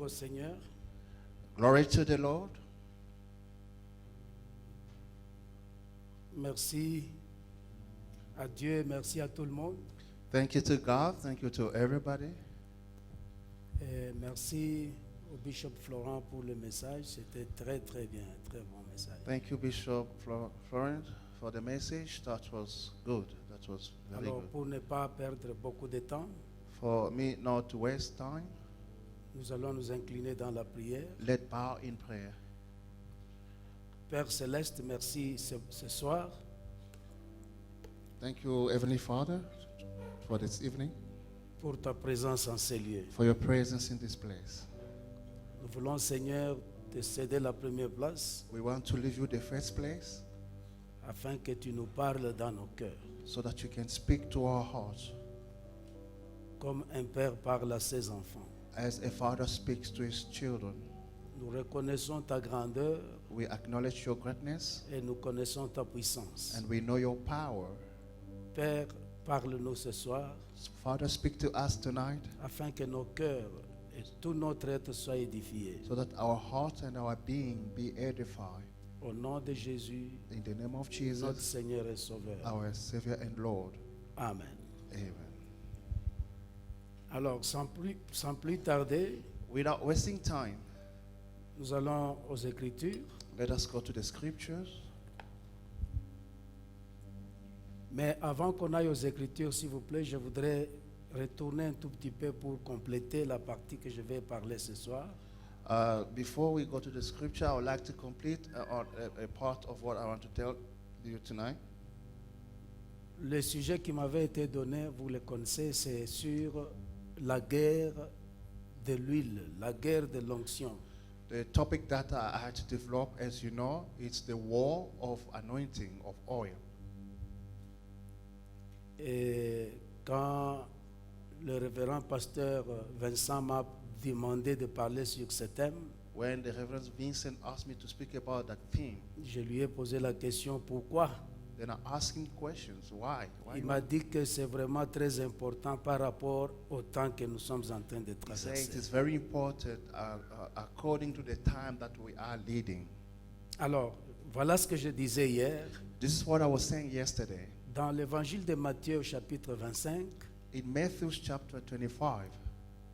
au Seigneur. Glory to the Lord. Merci à Dieu, merci à tout le monde. Thank you to God. Thank you to everybody. Et merci au Bishop Florent pour le message. C'était très très bien, très bon message. Thank you, Bishop Florent, for the message. That was good. That was very Alors, good. pour ne pas perdre beaucoup de temps, For me not to waste time, nous allons nous incliner dans la prière. let's bow in prayer. Père Céleste, merci ce soir Thank you, Heavenly Father, for this evening, pour ta présence en ces lieux. for your presence in this place. Nous voulons, Seigneur, te céder la première place We want to leave you the first place afin que tu nous parles dans nos cœurs, so that you can speak to our hearts comme un père parle à ses enfants. as a father speaks to his children. Nous reconnaissons ta grandeur We acknowledge your greatness et nous connaissons ta puissance. and we know your power. Père, parle-nous ce soir Father, speak to us tonight afin que nos cœurs et tout notre être soient édifiés. so that our heart and our being be edified. Au nom de Jésus, In the name of notre Jesus, Seigneur et Sauveur. our Savior and Lord. Amen. Amen. Alors, sans plus tarder, Without wasting time, nous allons aux Écritures. let us go to the scriptures. Mais avant qu'on aille aux Écritures, s'il vous plaît, je voudrais retourner un tout petit peu pour compléter la partie que je vais parler ce soir. Before we go to the scripture, I would like to complete a part of what I want to tell you tonight. Le sujet qui m'avait été donné, vous le connaissez, c'est sur la guerre de l'huile, la guerre de l'onction. The topic that I had to develop, as you know, it's the war of anointing of oil. Et quand le révérend pasteur Vincent m'a demandé de parler sur ce thème, When the Reverend Vincent asked me to speak about that theme, je lui ai posé la question pourquoi. then I asked him questions. Why? Il m'a dit que c'est vraiment très important par rapport au temps que nous sommes en train de He said it traverser. is very important according to the time that we are leading. Alors, voilà ce que je disais hier. This is what I was saying yesterday. Dans l'évangile de Matthieu au chapitre 25, In Matthew chapter 25,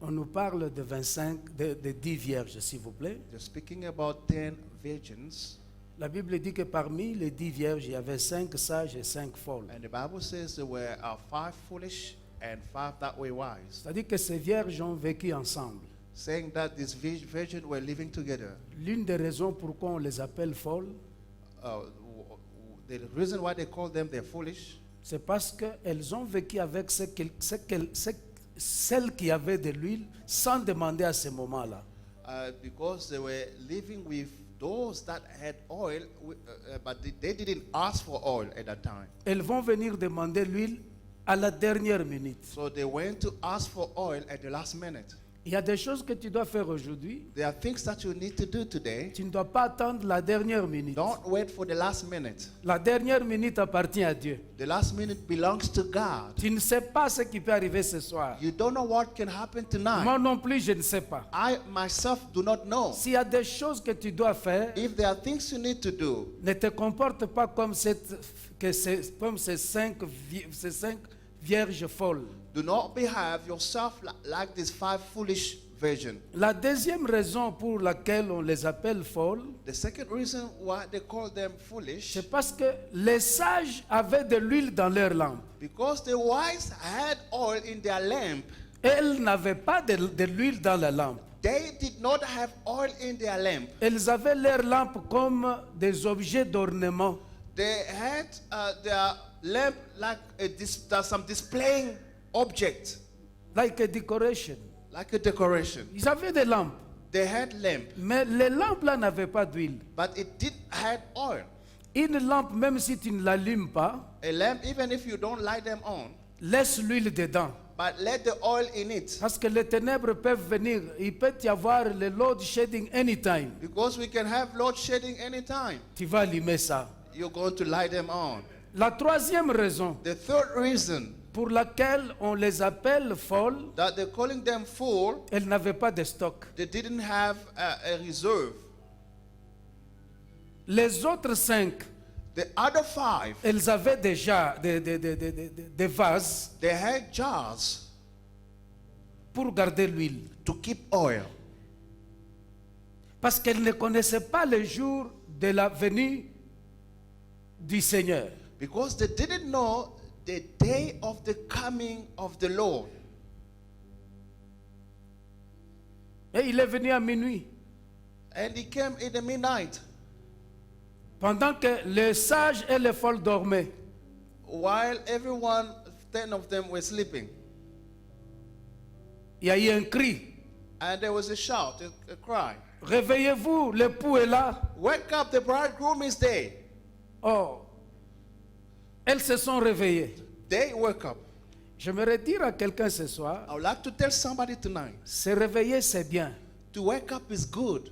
on nous parle de 10 vierges, s'il vous plaît. they're speaking about 10 virgins, La Bible dit que parmi les 10 vierges, il y avait 5 sages et 5 folles. and the Bible says there were 5 foolish and 5 that were wise, C'est-à-dire que ces vierges ont vécu ensemble. saying that these virgins were living together. L'une des raisons pourquoi on les appelle folles, The reason why they call them they're foolish, c'est parce qu'elles ont vécu avec celles qui avaient de l'huile sans demander à ce moment-là. because they were living with those that had oil, but they didn't ask for oil at that time. Elles vont venir demander l'huile à la dernière minute. So they went to ask for oil at the last minute. Il y a des choses que tu dois faire aujourd'hui. There are things that you need to do today. Tu ne dois pas attendre la dernière minute. Don't wait for the last minute. La dernière minute appartient à Dieu. The last minute belongs to God. Tu ne sais pas ce qui peut arriver ce soir. You don't know what can happen tonight. Moi non plus, je ne sais pas. I myself do not know. S'il y a des choses que tu dois faire, If there are things you need to do, ne te comporte pas comme ces 5 vierges folles. do not behave yourself like these 5 foolish virgins. La deuxième raison pour laquelle on les appelle folles, The second reason why they call them foolish, c'est parce que les sages avaient de l'huile dans leur lampe. because the wise had oil in their lamp. Elles n'avaient pas de l'huile dans la lampe. They did not have oil in their lamp. Elles avaient leur lampe comme des objets d'ornement. They had their lamp like some displaying object, Like a decoration. like a decoration. Ils avaient des lampes, They had lamp, mais les lampes là n'avaient pas d'huile. but it did had oil. Une lampe, même si tu ne l'allumes pas, A lamp, even if you don't light them on, laisse l'huile dedans. but let the oil in it, Parce que les ténèbres peuvent venir. Il peut y avoir le load shedding anytime. because we can have load shedding anytime. Tu vas allumer ça. You're going to light them on. La troisième raison, The third reason pour laquelle on les appelle folles, that they're calling them full, elles n'avaient pas de stock. they didn't have a reserve. Les autres 5, The other 5, elles avaient déjà des vases they had jars pour garder l'huile. to keep oil. Parce qu'elles ne connaissaient pas le jour de la venue du Seigneur. Because they didn't know the day of the coming of the Lord. Et il est venu à minuit. And he came in the midnight Pendant que les sages et les folles dormaient. while everyone, 10 of them were sleeping. Il y a eu un cri. And there was a shout, a cry. Réveillez-vous, l'époux est là. Wake up, the bridegroom is there. Oh, elles se sont réveillées. They woke up. J'aimerais dire à quelqu'un ce soir, I would like to tell somebody tonight, se réveiller c'est bien. to wake up is good.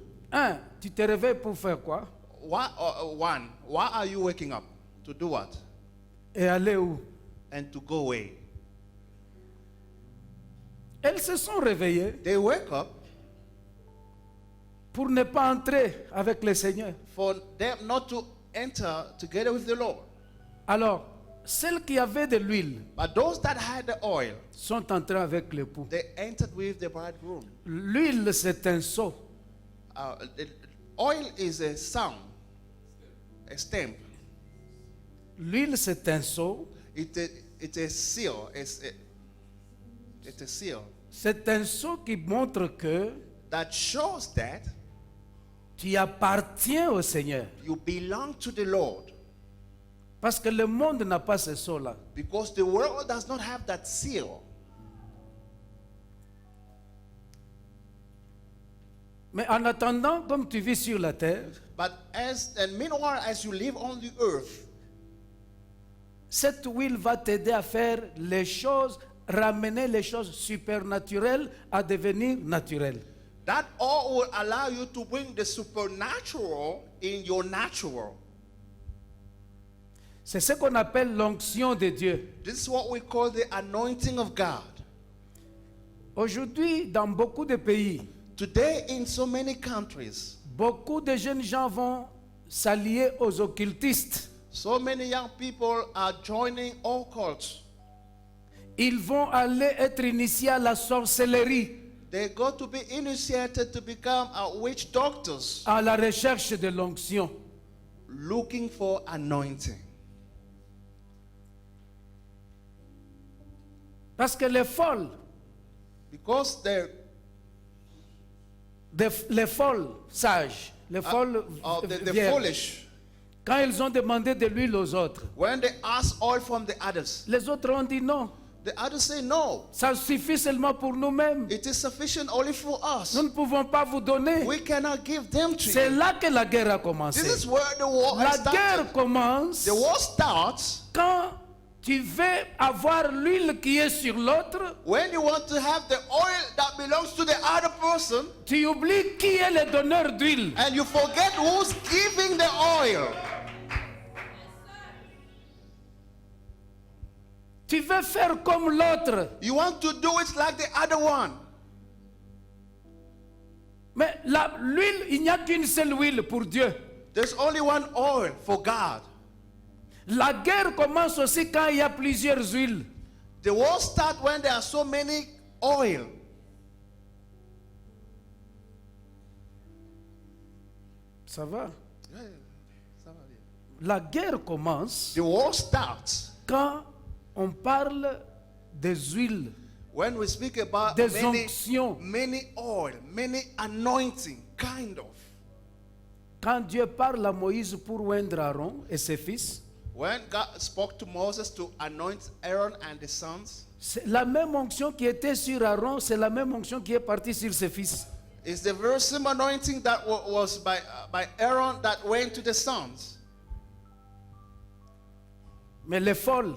Tu te réveilles pour faire quoi? Why are you waking up? To do what? Et aller où? And to go away. Elles se sont réveillées They wake up pour ne pas entrer avec le Seigneur. for them not to enter together with the Lord. Alors, celles qui avaient de l'huile But those that had the oil, sont entrées avec l'époux. they entered with the bridegroom. L'huile, c'est un seau. The oil is a sound, a stamp. L'huile, c'est un seau. It's a seal. It's a seal C'est un seau qui montre que that shows that tu appartiens au Seigneur. you belong to the Lord. Parce que le monde n'a pas ce seau-là. Because the world does not have that seal. Mais en attendant, comme tu vis sur la terre, But meanwhile, as you live on the earth, cette huile va t'aider à faire les choses, ramener les choses supernaturelles à devenir naturelles. that all will allow you to bring the supernatural in your natural. C'est ce qu'on appelle l'onction de Dieu. This is what we call the anointing of God. Aujourd'hui, dans beaucoup de pays, Today, in so many countries, beaucoup de jeunes gens vont s'allier aux occultistes. so many young people are joining all cults. Ils vont aller être initiés à la sorcellerie, They go to be initiated to become witch doctors, à la recherche de l'onction. looking for anointing. Parce que les folles, Because les folles sages, les folles the vierges, foolish, quand ils ont demandé de l'huile aux autres, when they ask oil from the others, les autres ont dit non, the others say no. ça suffit seulement pour nous-mêmes. It is sufficient only for us. Nous ne pouvons pas vous donner. We cannot give them to C'est you. là que la guerre a This commencé. is where the war La started. guerre commence The war starts quand tu veux avoir l'huile qui est sur l'autre, when you want to have the oil that belongs to the other person, tu oublies qui est le donneur d'huile. and you forget who's giving the oil. Tu veux faire comme l'autre. You want to do it like the other one. Mais l'huile, il n'y a qu'une seule huile pour Dieu. There's only one oil for God. La guerre commence aussi quand il y a plusieurs huiles. The war starts when there are so many oil. Ça va? La guerre commence The war starts quand on parle des huiles, when we speak about des onctions. many oil, many anointing, kind of. Quand Dieu parle à Moïse pour oindre Aaron et ses fils, When God spoke to Moses to anoint Aaron and the sons, c'est la même onction qui était sur Aaron, c'est la même onction qui est partie sur ses fils. it's the very same anointing that was by Aaron that went to the sons. Mais les folles,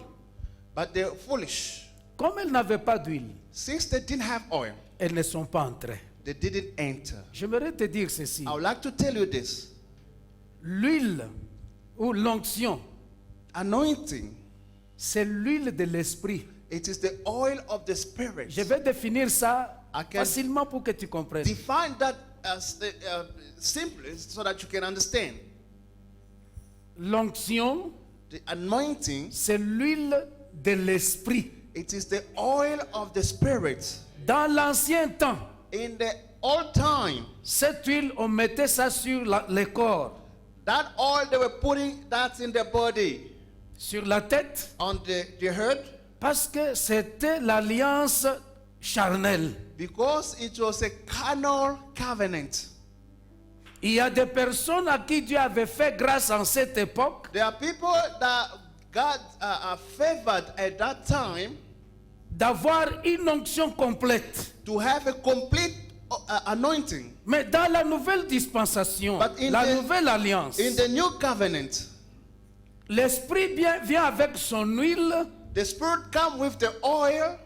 But they're foolish. comme elles n'avaient pas d'huile, Since they didn't have oil, elles ne sont pas entrées. they didn't enter. J'aimerais te dire ceci. I would like to tell you this. L'huile ou l'onction, Anointing c'est l'huile de l'esprit. It is the oil of the Spirit. Je vais définir ça I can facilement pour que tu comprennes. define that simply so that you can understand. L'onction, The anointing, c'est l'huile de l'esprit. it is the oil of the Spirit. Dans l'ancien temps, In the old time, cette huile, on mettait ça sur le corps, that oil they were putting that in the body, sur la tête, on the head, parce que c'était l'alliance charnelle. because it was a carnal covenant. Il y a des personnes à qui Dieu avait fait grâce en cette époque There are people that God favored at that time d'avoir une onction complète. to have a complete anointing. Mais dans la nouvelle dispensation, But in la the- nouvelle alliance, In the new covenant, l'Esprit vient avec son huile the Spirit comes with the oil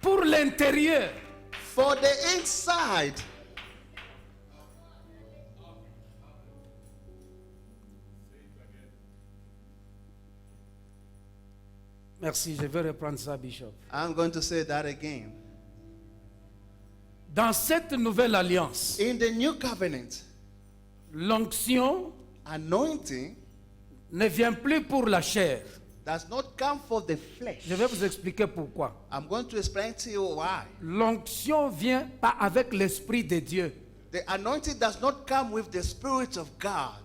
pour l'intérieur. for the inside. Merci, je vais reprendre ça, Bishop. I'm going to say that again. Dans cette nouvelle alliance, In the new covenant, l'onction anointing ne vient plus pour la chair. does not come for the flesh. Je vais vous expliquer pourquoi. I'm going to explain to you why. L'onction vient pas avec l'Esprit de Dieu. The anointing does not come with the Spirit of God.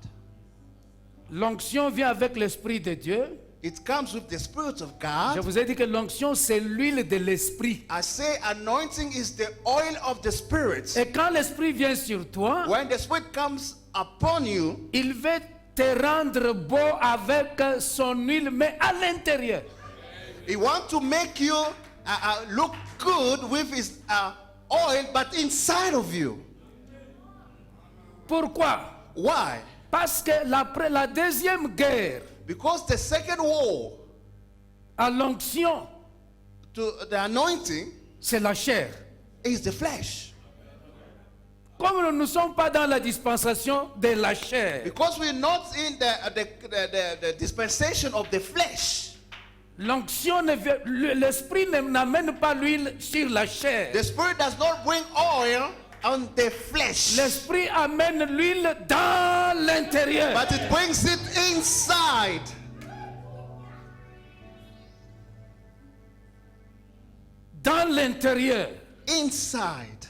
L'onction vient avec l'Esprit de Dieu. It comes with the Spirit of Je God. vous ai dit que l'onction, c'est l'huile de l'Esprit. I say anointing is the oil of the Spirit. Et quand l'Esprit vient sur toi, When the Spirit comes upon you, il veut te rendre beau avec son huile, mais à l'intérieur. He wants to make you look good with His oil, but inside of you. Pourquoi? Why? Parce que après la deuxième guerre, Because the second war à l'onction, to the anointing c'est la chair. is the flesh. Comme nous ne sommes pas dans la dispensation de la chair, Because we're not in the dispensation of the flesh. l'onction, l'Esprit n'amène pas l'huile sur la chair. The Spirit does not bring oil on the flesh, L'Esprit amène l'huile dans l'intérieur. but it brings it inside. Dans l'intérieur. Inside.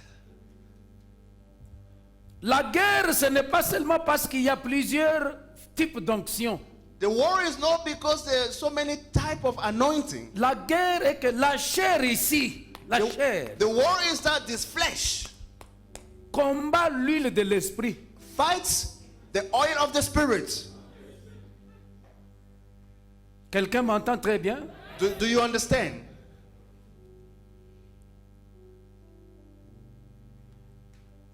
La guerre, ce n'est pas seulement parce qu'il y a plusieurs types d'onction. The war is not because there are so many type of anointing. La guerre est que la chair ici, la chair, The war is that this flesh combat l'huile de l'esprit. fights the oil of the Spirit. Quelqu'un m'entend très bien? Do you understand?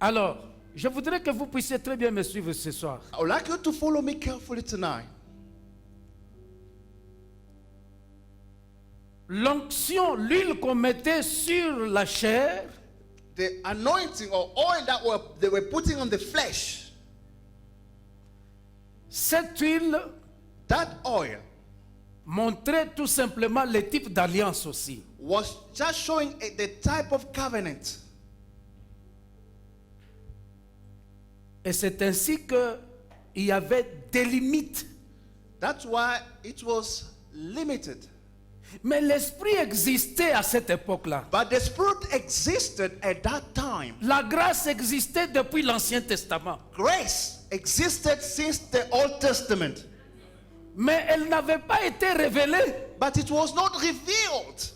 Alors, je voudrais que vous puissiez très bien me suivre ce soir. I would like you to follow me carefully tonight. L'onction, l'huile qu'on mettait sur la chair, The anointing or oil that they were putting on the flesh, cette huile that oil montrait tout simplement le type d'alliance aussi. was just showing the type of covenant. Et c'est ainsi qu'il y avait des limites. That's why it was limited. Mais l'esprit existait à cette époque-là. But the Spirit existed at that time. La grâce existait depuis l'Ancien Testament. Grace existed since the Old Testament. Mais elle n'avait pas été révélée. But it was not revealed.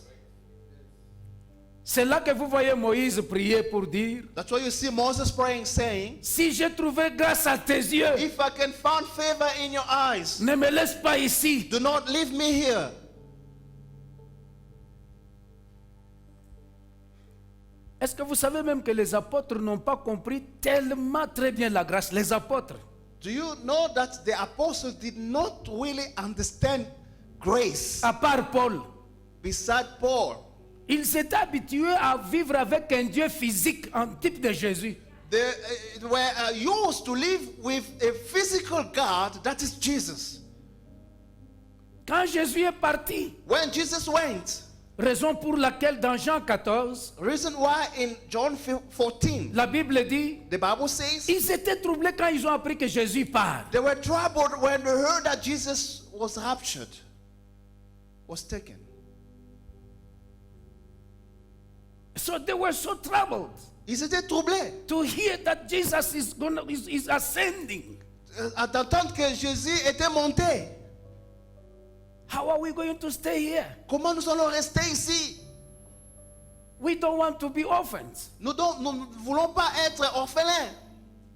C'est là que vous voyez Moïse prier pour dire, That's why you see Moses praying, saying, si j'ai trouvé grâce à tes yeux, if I can find favor in your eyes, ne me laisse pas ici. do not leave me here. Est-ce que vous savez même que les apôtres n'ont pas compris tellement très bien la grâce? Les apôtres. Do you know that the apostles did not really understand grace À part Paul. beside Paul? Ils s'étaient habitués à vivre avec un Dieu physique en type de Jésus. They were used to live with a physical God, that is Jesus. Quand Jésus est parti, When Jesus went, Raison pour laquelle dans Jean 14, Reason why in John 14, la Bible dit, the Bible says, ils étaient troublés quand ils ont appris que Jésus part. they were troubled when they heard that Jesus was raptured, was taken. So they were so troubled Ils étaient troublés to hear that Jesus is ascending. d'entendre que Jésus était monté. How are we going to stay here? Comment nous allons rester ici? We don't want to be orphans. Nous ne voulons pas être orphelins.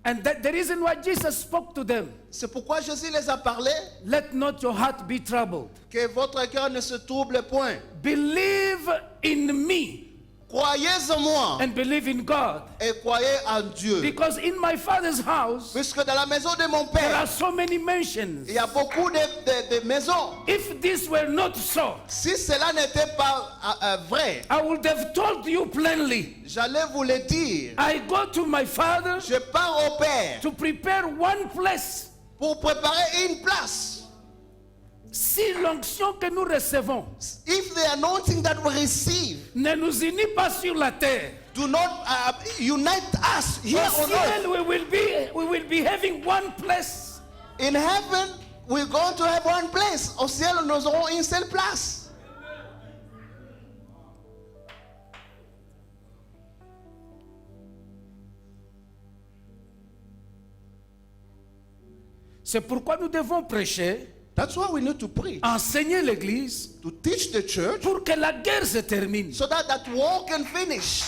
And the reason why Jesus spoke to them, C'est pourquoi Jésus les a parlé, let not your heart be troubled. que votre cœur ne se trouble point. Believe in me Croyez en moi and believe in God. et croyez en Dieu. Because in my Father's house, Puisque dans la maison de mon there are Père, so many mansions. il y a beaucoup de maisons. If this were not so, Si cela n'était pas vrai, I would have told you plainly, j'allais vous le dire. I go to my Father Je pars au Père to prepare one place. pour préparer une place. Si l'onction que nous recevons If the anointing that we receive ne nous unit pas sur la terre, do not unite us here au on earth, ciel we will be having one place. in heaven we're going to have one place. Au ciel, nous aurons une seule place. C'est pourquoi nous devons prêcher, That's why we need to preach, enseigner l'Église to teach the church, pour que la guerre se termine. so that that war can finish.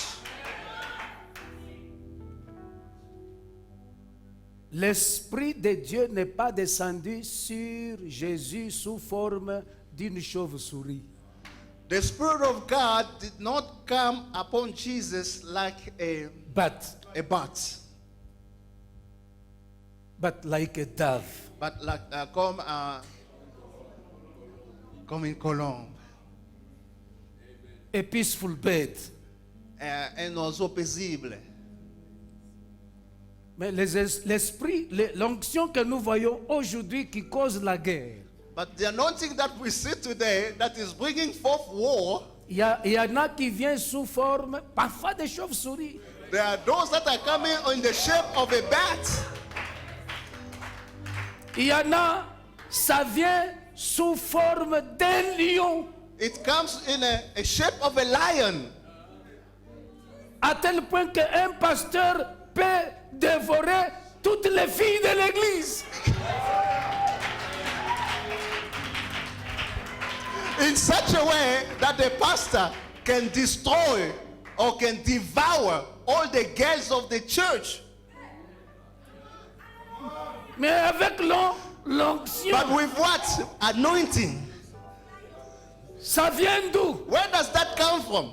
L'Esprit de Dieu n'est pas descendu sur Jésus sous forme d'une chauve-souris. The Spirit of God did not come upon Jesus like a bat, But like a dove. but like comme une colombe, A peaceful bird. un oiseau paisible. Mais l'esprit, l'onction que nous voyons aujourd'hui qui cause la guerre, But the anointing that we see today that is bringing forth war, il y en a qui viennent sous forme parfois de chauve-souris. there are those that are coming in the shape of a bat. Il y en a, ça vient sous forme d'un lion. It comes in a shape of a lion, À tel point qu'un pasteur peut dévorer toutes les filles de l'église. in such a way that the pastor can destroy or can devour all the girls of the church. Mais avec l'onction, But with what? Anointing. ça vient d'où? Where does that come from?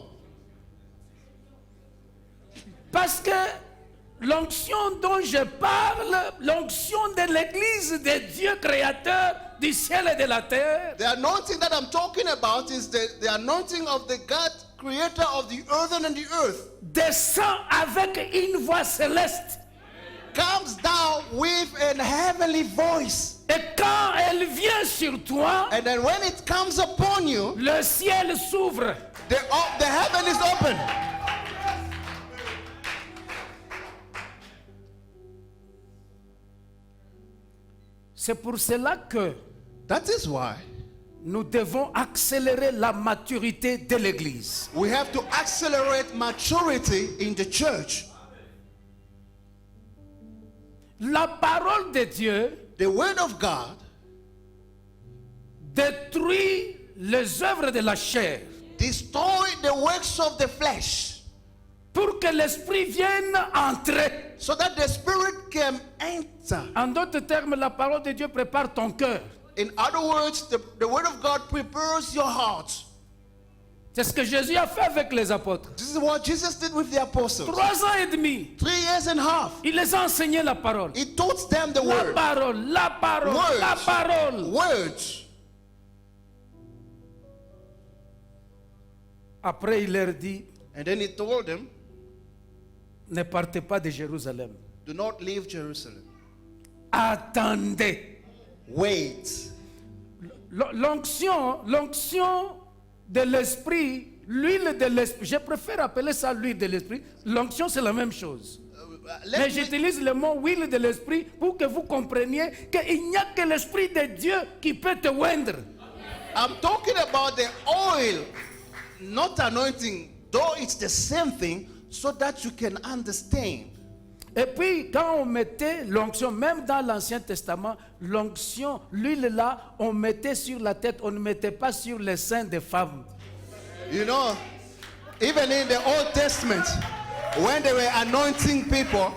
Parce que l'onction dont je parle, l'onction de l'église de Dieu créateur du ciel et de la terre, The anointing that I'm talking about is the anointing of the God, creator of the earth and the earth, descend avec une voix céleste. comes down with a heavenly voice. Et quand elle vient sur toi, And then when it comes upon you, le ciel s'ouvre. the heaven is open. C'est pour cela que That is why nous devons accélérer la maturité de l'église. we have to accelerate maturity in the church. La parole de Dieu The word of God détruit les œuvres de la chair destroy the works of the flesh pour que l'esprit vienne entrer. so that the spirit can enter. En d'autres termes, la parole de Dieu prépare ton cœur. In other words, the word of God prepares your heart. C'est ce que Jésus a fait avec les apôtres. This is what Jesus did with the apostles. 3 ans et demi, 3 years and a half. il les a enseigné la parole. He taught them the La word. parole, la parole, Words. la parole. Words. Après, il leur dit, And then he told them, ne partez pas de Jérusalem. do not leave Jerusalem. Attendez. Wait. L'onction de l'esprit L'huile de l'esprit, je préfère appeler ça l'huile de l'esprit. L'onction, c'est la même chose. Let Mais me- j'utilise le mot huile de l'esprit pour que vous compreniez qu'il n'y a que l'esprit de Dieu qui peut te oindre. I'm talking about the oil, not anointing, though it's the same thing, so that you can understand. Et puis, quand on mettait l'onction, même dans l'Ancien Testament, l'onction, l'huile là, on mettait sur la tête, on ne mettait pas sur les seins des femmes. You know, even in the Old Testament, when they were anointing people,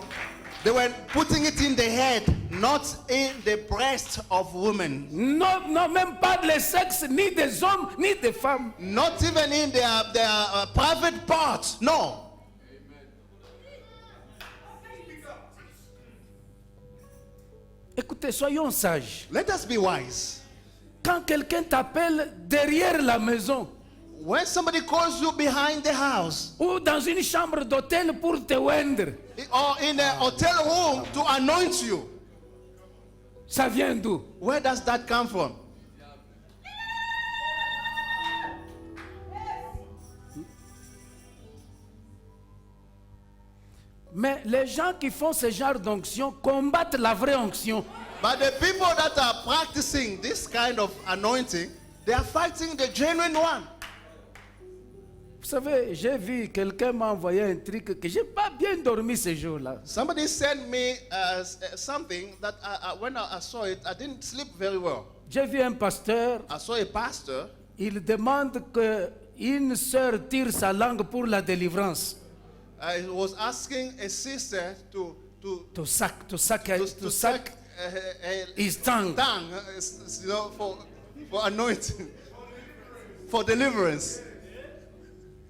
they were putting it in the head, not in the breast of women. Non, non, même pas les sexes, ni des hommes, ni des femmes. Not even in their private parts. No. Écoutez, soyons sages. Let us be wise. Quand quelqu'un t'appelle derrière la maison When somebody calls you behind the house ou dans une chambre d'hôtel pour te oindre, or in a hotel room to anoint you, ça vient d'où? where does that come from? Mais les gens qui font ce genre d'onction combattent la vraie onction. But the people that are practicing this kind of anointing, they are fighting the genuine one. Vous savez, j'ai vu quelqu'un m'a envoyé un truc que j'ai pas bien dormi ce jour-là. Somebody sent me something that when I saw it, I didn't sleep very well. J'ai vu un pasteur, I saw a pastor. il demande qu'une sœur tire sa langue pour la délivrance. He was asking a sister to To suck her his tongue. tongue, you know, for anointing, for deliverance.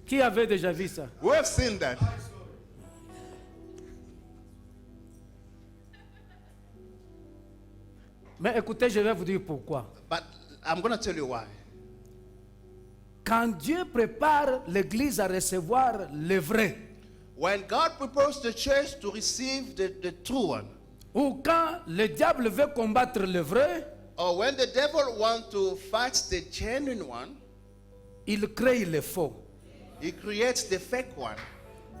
Qui avait déjà vu ça? We have seen that. Mais écoutez, je vais vous dire pourquoi. But I'm going to tell you why. Quand Dieu prépare l'église à recevoir le vrai, When God prepares the church to receive the true one, ou quand le diable veut combattre le vrai, or when the devil wants to fight the genuine one, il crée le faux. he creates the fake one.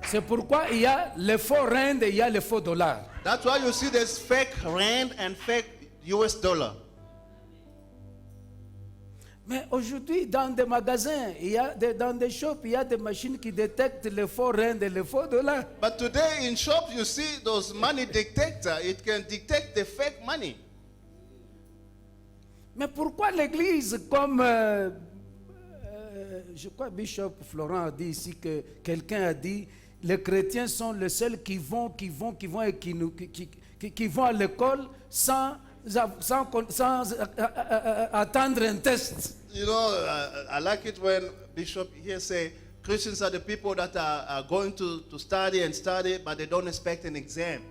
C'est pourquoi il y a le faux rand et il y a le faux dollar. That's why you see there's fake rand and fake US dollar. Mais aujourd'hui, dans des magasins, dans des shops, il y a des machines qui détectent le faux rand et le faux dollar. But today in shops you see those money detector. It can detect the fake money. Mais pourquoi l'église, comme je crois Bishop Florent a dit ici que quelqu'un a dit, les chrétiens sont les seuls qui vont et qui vont à l'école sans attendre un test. You know, I like it when Bishop here say Christians are the people that are going to study and study, but they don't expect an exam.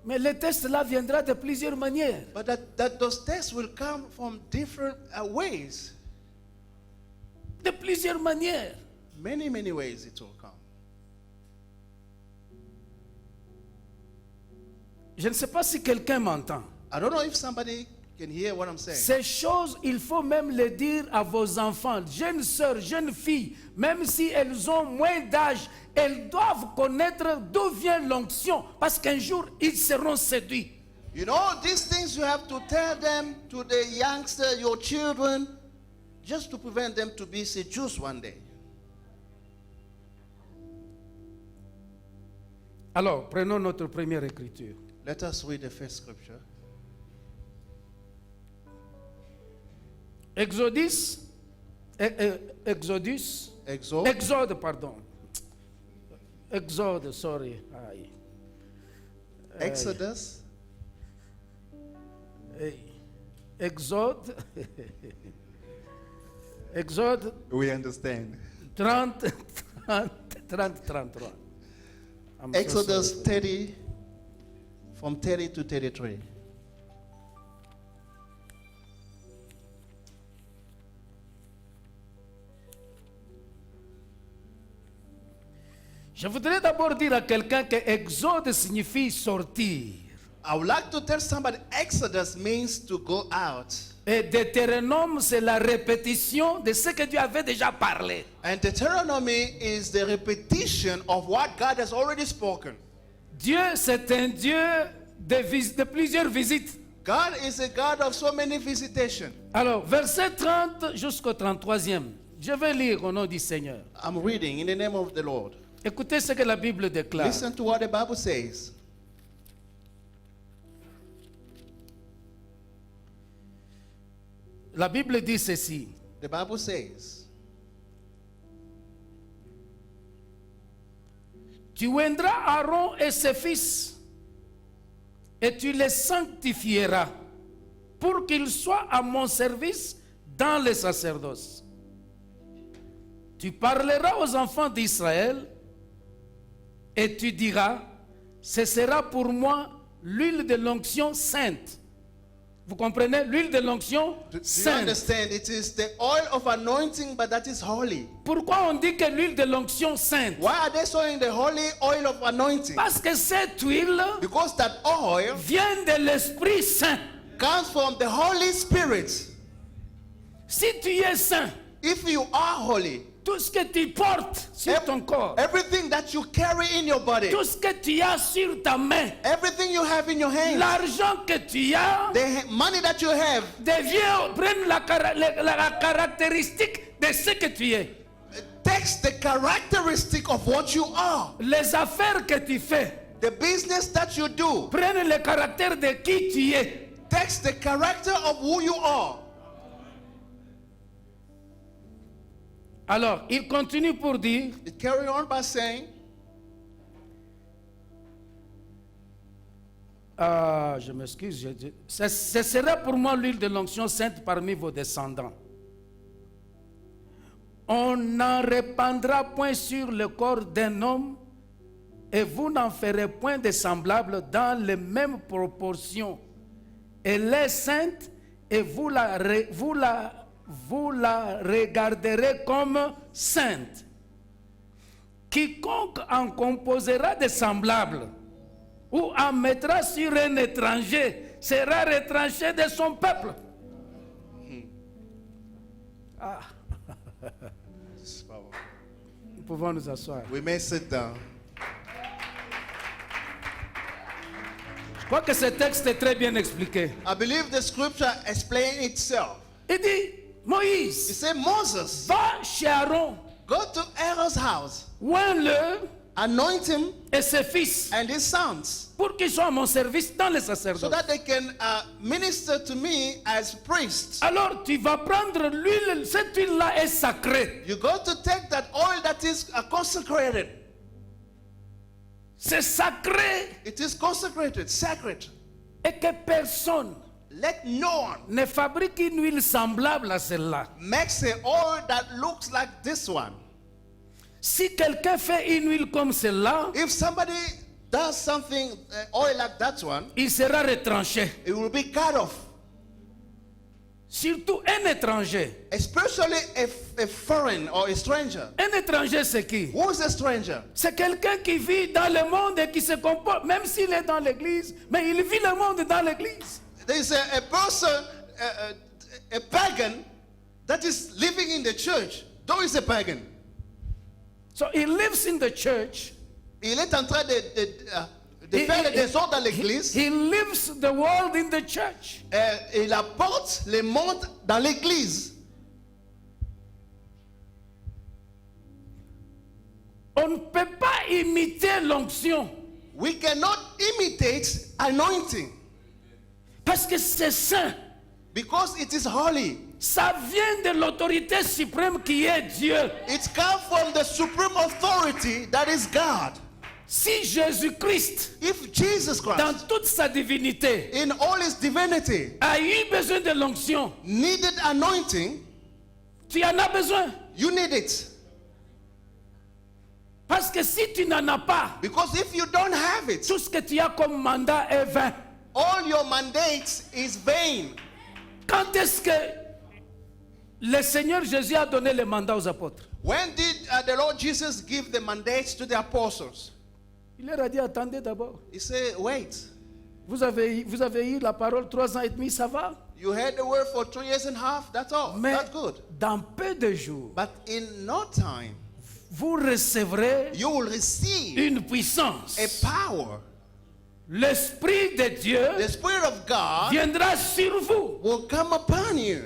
Mais le test là viendra de plusieurs manières. But those tests will come from different ways. De plusieurs manières. Many ways it will come. Je ne sais pas si quelqu'un m'entend. I don't know if somebody can hear what I'm saying. Ces choses, il faut même les dire à vos enfants, jeunes sœurs, jeunes filles, même si elles ont moins d'âge, elles doivent connaître d'où vient l'onction, parce qu'un jour, ils seront séduits. You know, these things you have to tell them, to the youngster, your children, just to prevent them to be seduced one day. Alors, prenons notre première écriture. Let us read the first scripture. Exode, pardon. Exode, sorry. Aïe. Exodus. Exode. Exode We understand. 33. I'm so Exodus sorry. 30, from 30 to 33. Je voudrais d'abord dire à quelqu'un que Exode signifie sortir. I would like to tell somebody, Exodus means to go out. Et Deutéronome, c'est la répétition de ce que Dieu avait déjà parlé. And Deuteronomy is the repetition of what God has already spoken. Dieu, c'est un Dieu de plusieurs visites. God is a God of so many visitations. Alors, verset 30 jusqu'au 33e. Je vais lire au nom du Seigneur. I'm reading in the name of the Lord. Écoutez ce que la Bible déclare. Listen to what the Bible says. La Bible dit ceci. The Bible says, Tu oindras Aaron et ses fils, et tu les sanctifieras, pour qu'ils soient à mon service dans le sacerdoce. Tu parleras aux enfants d'Israël, et tu diras, ce sera pour moi l'huile de l'onction sainte. Vous comprenez? L'huile de l'onction do you sainte. understand? It is the oil of anointing, but that is holy. Pourquoi on dit que l'huile de l'onction sainte? Why are they showing the holy oil of anointing? Parce que cette huile Because that oil vient de l'Esprit Saint. comes from the Holy Spirit. Si tu es saint, If you are holy, tout ce que tu portes sur ton corps, everything that you carry in your body, tout ce que tu as sur ta main, everything you have in your hands, l'argent que tu as the money that you have, prend la caractéristique de ce que tu es. takes the characteristic of what you are. Les affaires que tu fais The business that you do prennent le caractère de qui tu es. takes the character of who you are. Alors, il continue pour dire, It carry on by saying, je m'excuse, ce sera pour moi l'huile de l'onction sainte parmi vos descendants. On n'en répandra point sur le corps d'un homme, et vous n'en ferez point de semblable dans les mêmes proportions. Elle est sainte, et vous la regarderez comme sainte. Quiconque en composera de semblables ou en mettra sur un étranger sera retranché de son peuple. Ah. Nous pouvons nous asseoir. we may sit down. Je crois que ce texte est très bien expliqué. I believe the scripture explains itself. Il dit, It Moïse, says, Moses, va chez Aaron, go to Aaron's house, oins-le anoint him et ses fils, and his sons, pour qu'ils soient à mon service dans le so sacerdoce. that they can minister to me as priests. Alors tu vas prendre l'huile, cette huile-là est sacrée. You go to take that oil that is consecrated. C'est sacré It is consecrated, sacred. et que personne Let no one ne fabrique une huile semblable à celle-là. makes an oil that looks like this one. Si quelqu'un fait une huile comme celle-là, If somebody does something, oil like that one, il sera retranché. it will be cut off. Surtout un étranger. Especially a foreign or a stranger. Un étranger, c'est qui? Who is a stranger? C'est quelqu'un qui vit dans le monde et qui se comporte, même s'il est dans l'église, mais il vit le monde dans l'église. There is a person, a pagan, that is living in the church, though he's a pagan. So he lives in the church. Il est en train de faire le désordre dans l'église. He lives the world in the church. Il apporte le monde dans l'église. On ne peut pas imiter l'onction We cannot imitate anointing parce que c'est saint. because it is holy. Ça vient de l'autorité suprême qui est Dieu. It comes from the supreme authority that is God. Si Jésus-Christ, If Jesus dans Christ, toute sa divinité, in all his divinity, a eu besoin de l'onction, needed anointing, tu en as besoin. you need it. Parce que si tu n'en as pas, Because if you don't have it, tout ce que tu as comme mandat est vain. all your mandates is vain. Quand est-ce que le Seigneur Jésus a donné le mandat aux apôtres? When did the Lord Jesus give the mandates to the apostles? Il leur a dit, attendez d'abord. He said, wait. Vous avez eu la parole 3 ans et demi, ça va? You heard the word for 3 years and a half, that's all. Mais That's good. dans peu de jours, But in no time, vous recevrez you will receive une puissance. a power. L'Esprit de Dieu The Spirit of God viendra sur vous. will come upon you.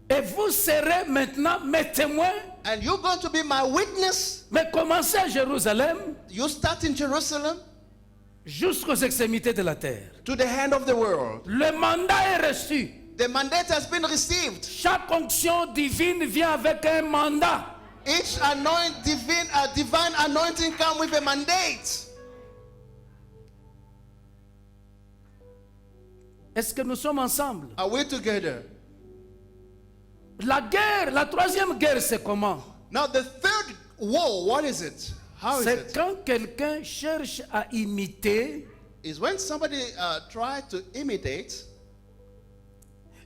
Et vous serez maintenant mes témoins. And you're going to be my witness. Mais commencez à Jérusalem You start in Jerusalem jusqu'aux extrémités de la terre. to the hand of the world. Le mandat est reçu. The mandate has been received. Chaque onction divine vient avec un mandat. Each divine anointing comes with a mandate. Est-ce que nous sommes ensemble? Are we together? La guerre, la troisième guerre, c'est comment? Now the third war, what is it? How is C'est it? quand quelqu'un cherche à imiter Is when somebody tries to imitate,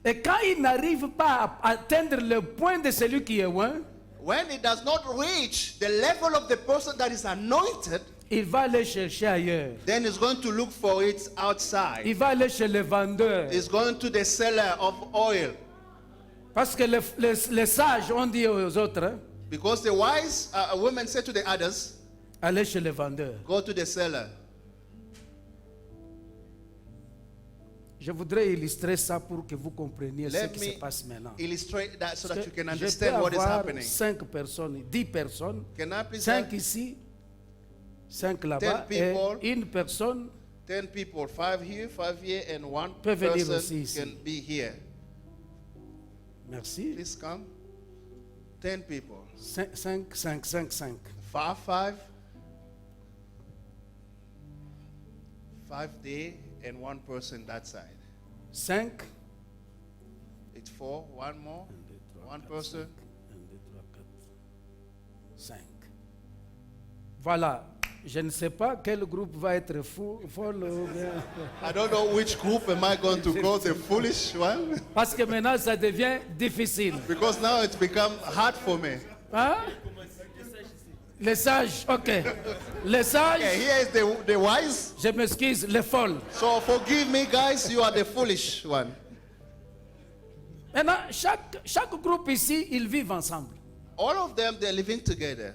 et quand il n'arrive pas à atteindre le point de celui qui est loin, when it does not reach the level of the person that is anointed, il va aller chercher ailleurs. then he's going to look for it outside. Il va aller chez le vendeur. He's going to the seller of oil. Parce que les sages ont dit aux autres, hein, Because the wise women said to the others, allez chez le vendeur. go to the seller. Je voudrais illustrer ça pour que vous compreniez ce Let qui me se passe maintenant. illustrate that so that you can Je peux understand what is avoir happening. 5 personnes, 10 personnes, Can I please 5 have ici, 5 là-bas, 10 et people. une personne 10 people, 5 here, and one Peut venir person aussi ici. can be here. Merci. Please come. 10 people. 5, 5, 5, 5, 5. 5. 5 there and one person that side. 5. It's 4. One more. One person. 1, 2, 3, 4, 5. Voilà. Je ne sais pas quel groupe va être fou, folle ou bien. I don't know which group am I going to go, the foolish one? Parce que maintenant, ça devient difficile. Because now it's become hard for me. Hein? Les sages, ok. Les sages, Okay, here is the wise. je m'excuse, les folles. So forgive me, guys, you are the foolish one. Maintenant, chaque groupe ici, ils vivent ensemble. All of them, they're living together.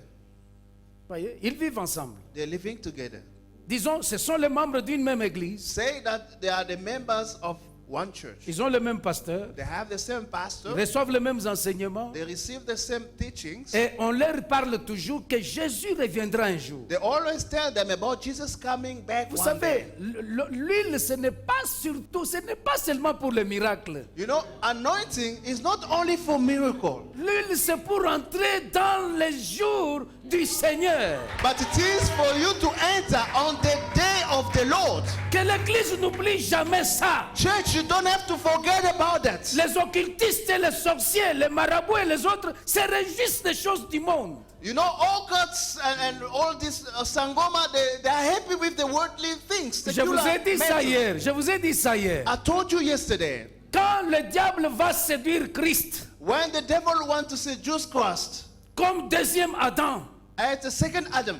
Voyez, ils vivent ensemble. They're living together. Disons, ce sont les membres d'une même église. Say that they are the members of one church. Ils ont le même pasteur. They have the same Ils pastor. reçoivent les mêmes enseignements. They receive the same teachings. Et on leur parle toujours que Jésus reviendra un jour. They always tell them about Jesus coming back Vous one day. savez, l'huile, ce n'est pas surtout, ce n'est pas seulement pour les miracles. You know, anointing is not only for miracle, L'huile, c'est pour entrer dans les jours du Seigneur. but it is for you to enter on the day of the Lord. Que l'Église n'oublie jamais ça. Church, you don't have to forget about that. Les occultistes, et les sorciers, les marabouts et les autres se réjouissent des choses du monde. You know, occults and all this sangoma, they are happy with the worldly things. Je vous ai dit ça matters. hier. Je vous ai dit ça hier. I told you yesterday, Quand le diable va séduire Christ when the devil wants to seduce Christ, comme deuxième Adam, as the second Adam,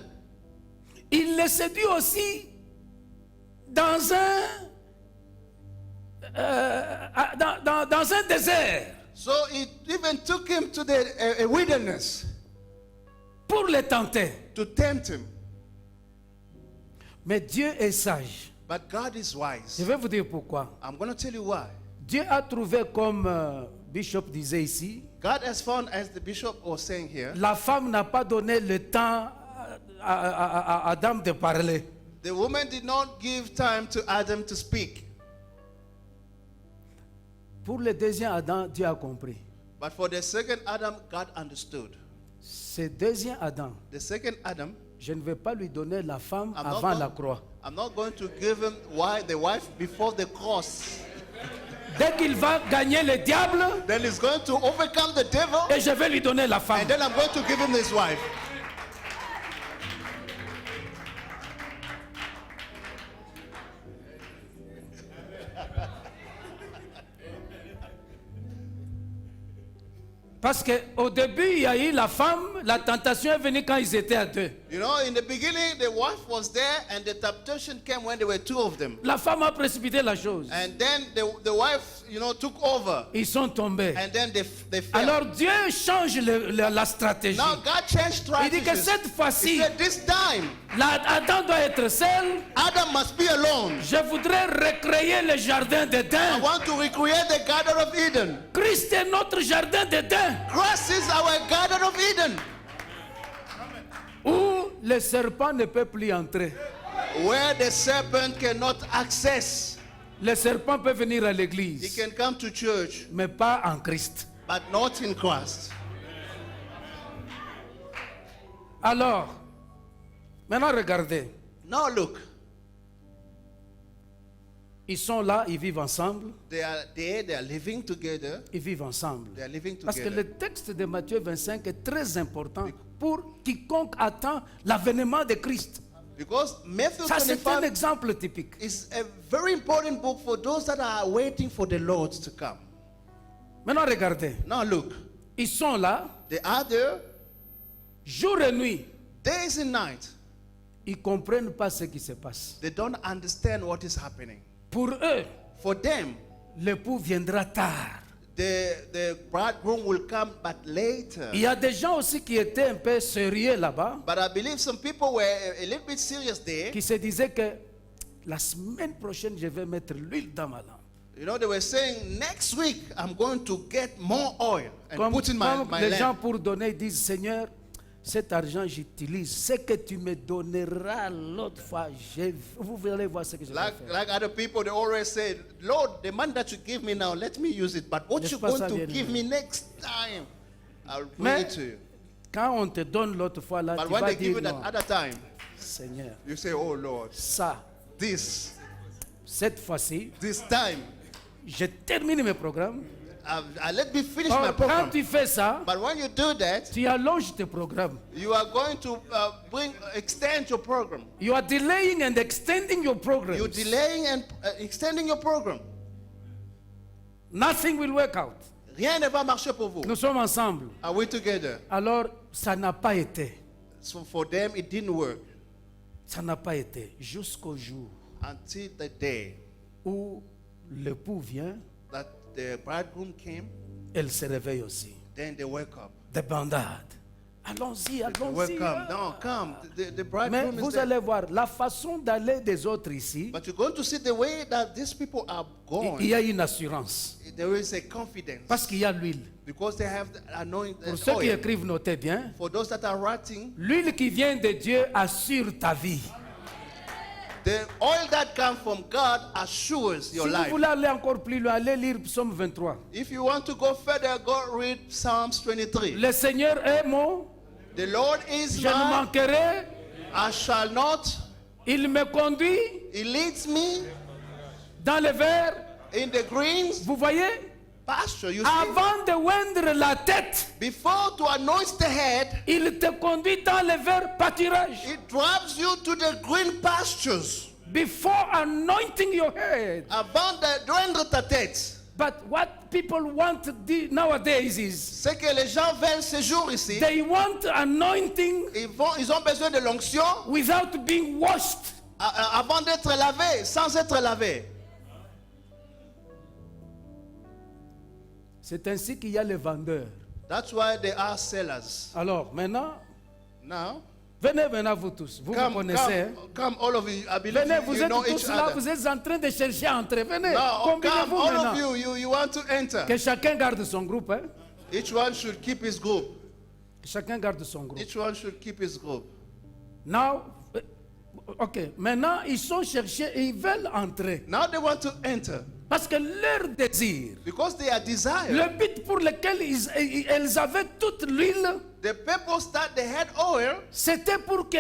il le séduit aussi dans un désert so it even took him to the wilderness pour le tenter. to tempt him. Mais Dieu est sage. But God is Je wise. vais vous dire pourquoi. I'm going to tell you why. Dieu a trouvé, comme Bishop disait ici, God has found, as the bishop was saying here, la femme n'a pas donné le temps à Adam de parler. the woman did not give time to Adam to speak. Pour le deuxième Adam, Dieu a compris. But for the second Adam, God understood. Ce deuxième Adam, The second Adam, je ne vais pas lui donner la femme I'm not, avant going, la croix. I'm not going to give him the wife before the cross. Dès qu'il va gagner le diable, Then he's going to overcome the devil, et je vais lui donner la femme. and then I'm going to give him his wife. Parce qu'au début, il y a eu la femme la tentation est venue quand ils étaient à deux. You know, in the beginning, the wife was there, and the temptation came when there were two of them. La femme a précipité la chose. And then the wife, you know, took over, Ils sont tombés. and then they fell. Alors Dieu change la stratégie. Now God changed Il dit que strategies. cette He fois-ci, said, this time, Adam doit être seul. Adam must be alone. Je voudrais recréer le jardin I d'Éden. want to recreate the Garden of Eden. Christ est notre jardin d'Éden. Christ is our Garden of Eden, Où le serpent ne peut plus entrer. where the serpent cannot access. Le serpent peut venir à He l'église, can come to church, mais pas en Christ. but not in Christ. Alors, maintenant regardez. Now look, Ils sont là, ils vivent ensemble. they are there, they are living together. Ils vivent ensemble. They are living Parce que together. le texte de Matthieu 25 est très important pour quiconque attend l'avènement de Christ. Because Matthew Ça, c'est un 25 exemple typique. is a very important book for those that are waiting for the Lord to come. Maintenant, regardez. Now look, Ils sont là, they are there jour et nuit. days and night. Ils ne comprennent pas ce qui se passe. They don't understand what is happening. Pour eux, For them, l'époux viendra tard. the bridegroom will come, but later. Il y a des gens aussi qui étaient un peu sérieux là-bas, But I believe some people were a little bit serious there. qui se disaient que la semaine prochaine, je vais mettre l'huile dans ma lampe. You know, they were saying, next week I'm going to get more oil and Comme, put in my les gens lamp. pour donner disent, Seigneur, cet argent j'utilise. Ce que tu me donneras l'autre fois, vous allez voir ce que je vais Like, faire. like other people, they always say, Lord, the money that you give me now, let me use it. But what N'est-ce you're pas going ça, to bien-aimé? give me next time, I'll bring Mais it to you. quand on te donne l'autre fois, là, But tu when vas they give dire you that non, other time, Seigneur, you say, oh Lord, ça, cette fois-ci, this time, je termine mes programmes. let me finish Or, my quand program. tu fais ça, But when you do that, tu allonges tes programmes. you are going to extend your program. You are delaying and extending your program. You're delaying and extending your program. Nothing will work out. Rien ne va marcher pour vous. Nous sommes ensemble. Are we together? Alors, ça n'a pas été. So for them, it didn't work Ça n'a pas été jusqu'au jour until the day où l'époux vient, that the bridegroom came. elle se réveille aussi. Then they wake up. Des bandades. Allons-y, allons-y. Welcome. No, come. The Mais bridegroom is vous there. allez voir, la façon d'aller des autres ici, But you're going to see the way that these people are going. il y a une assurance. There is a confidence. Parce qu'il y a l'huile. Because they have the anointing Pour ceux qui oil. écrivent, notez bien. For those that are writing, L'huile qui vient de Dieu assure ta vie. the oil that comes from God assures Si your vous life. voulez aller encore plus loin, allez lire Psaume 23. If you want to go further, go read Psalms 23. Le Seigneur est mon, The Lord is je ne mine, manquerai, I shall not. il me conduit He leads me dans les verts. in the greens Vous voyez, pasture. You see, avant de oindre la tête, before to anoint the head, il te conduit dans les verts pâturages. it drives you to the green pastures. Before anointing your head. Avant de joindre ta tête. But what people want nowadays is Ce que les gens veulent ce jour ici, they want anointing ils ont besoin de l'onction without being washed. avant d'être lavés, sans être lavés. C'est ainsi qu'il y a les vendeurs. That's why they are sellers. Alors maintenant, Now, venez maintenant vous tous. Vous vous connaissez. Hein? come, all of you. I believe Venez, you vous êtes know tous each là, other. vous êtes en train de chercher à entrer. Venez, Now, come, combinez-vous all of maintenant. you want to enter. Que chacun garde son groupe. Hein? Each one should keep his group. Que chacun garde son groupe. Each one should keep his group. Now, ok, maintenant ils sont cherchés et ils veulent entrer. Now they want to enter Parce que leur désir, because they are desired. le but pour lequel elles avaient toute l'huile, The purpose that they had oil, c'était pour que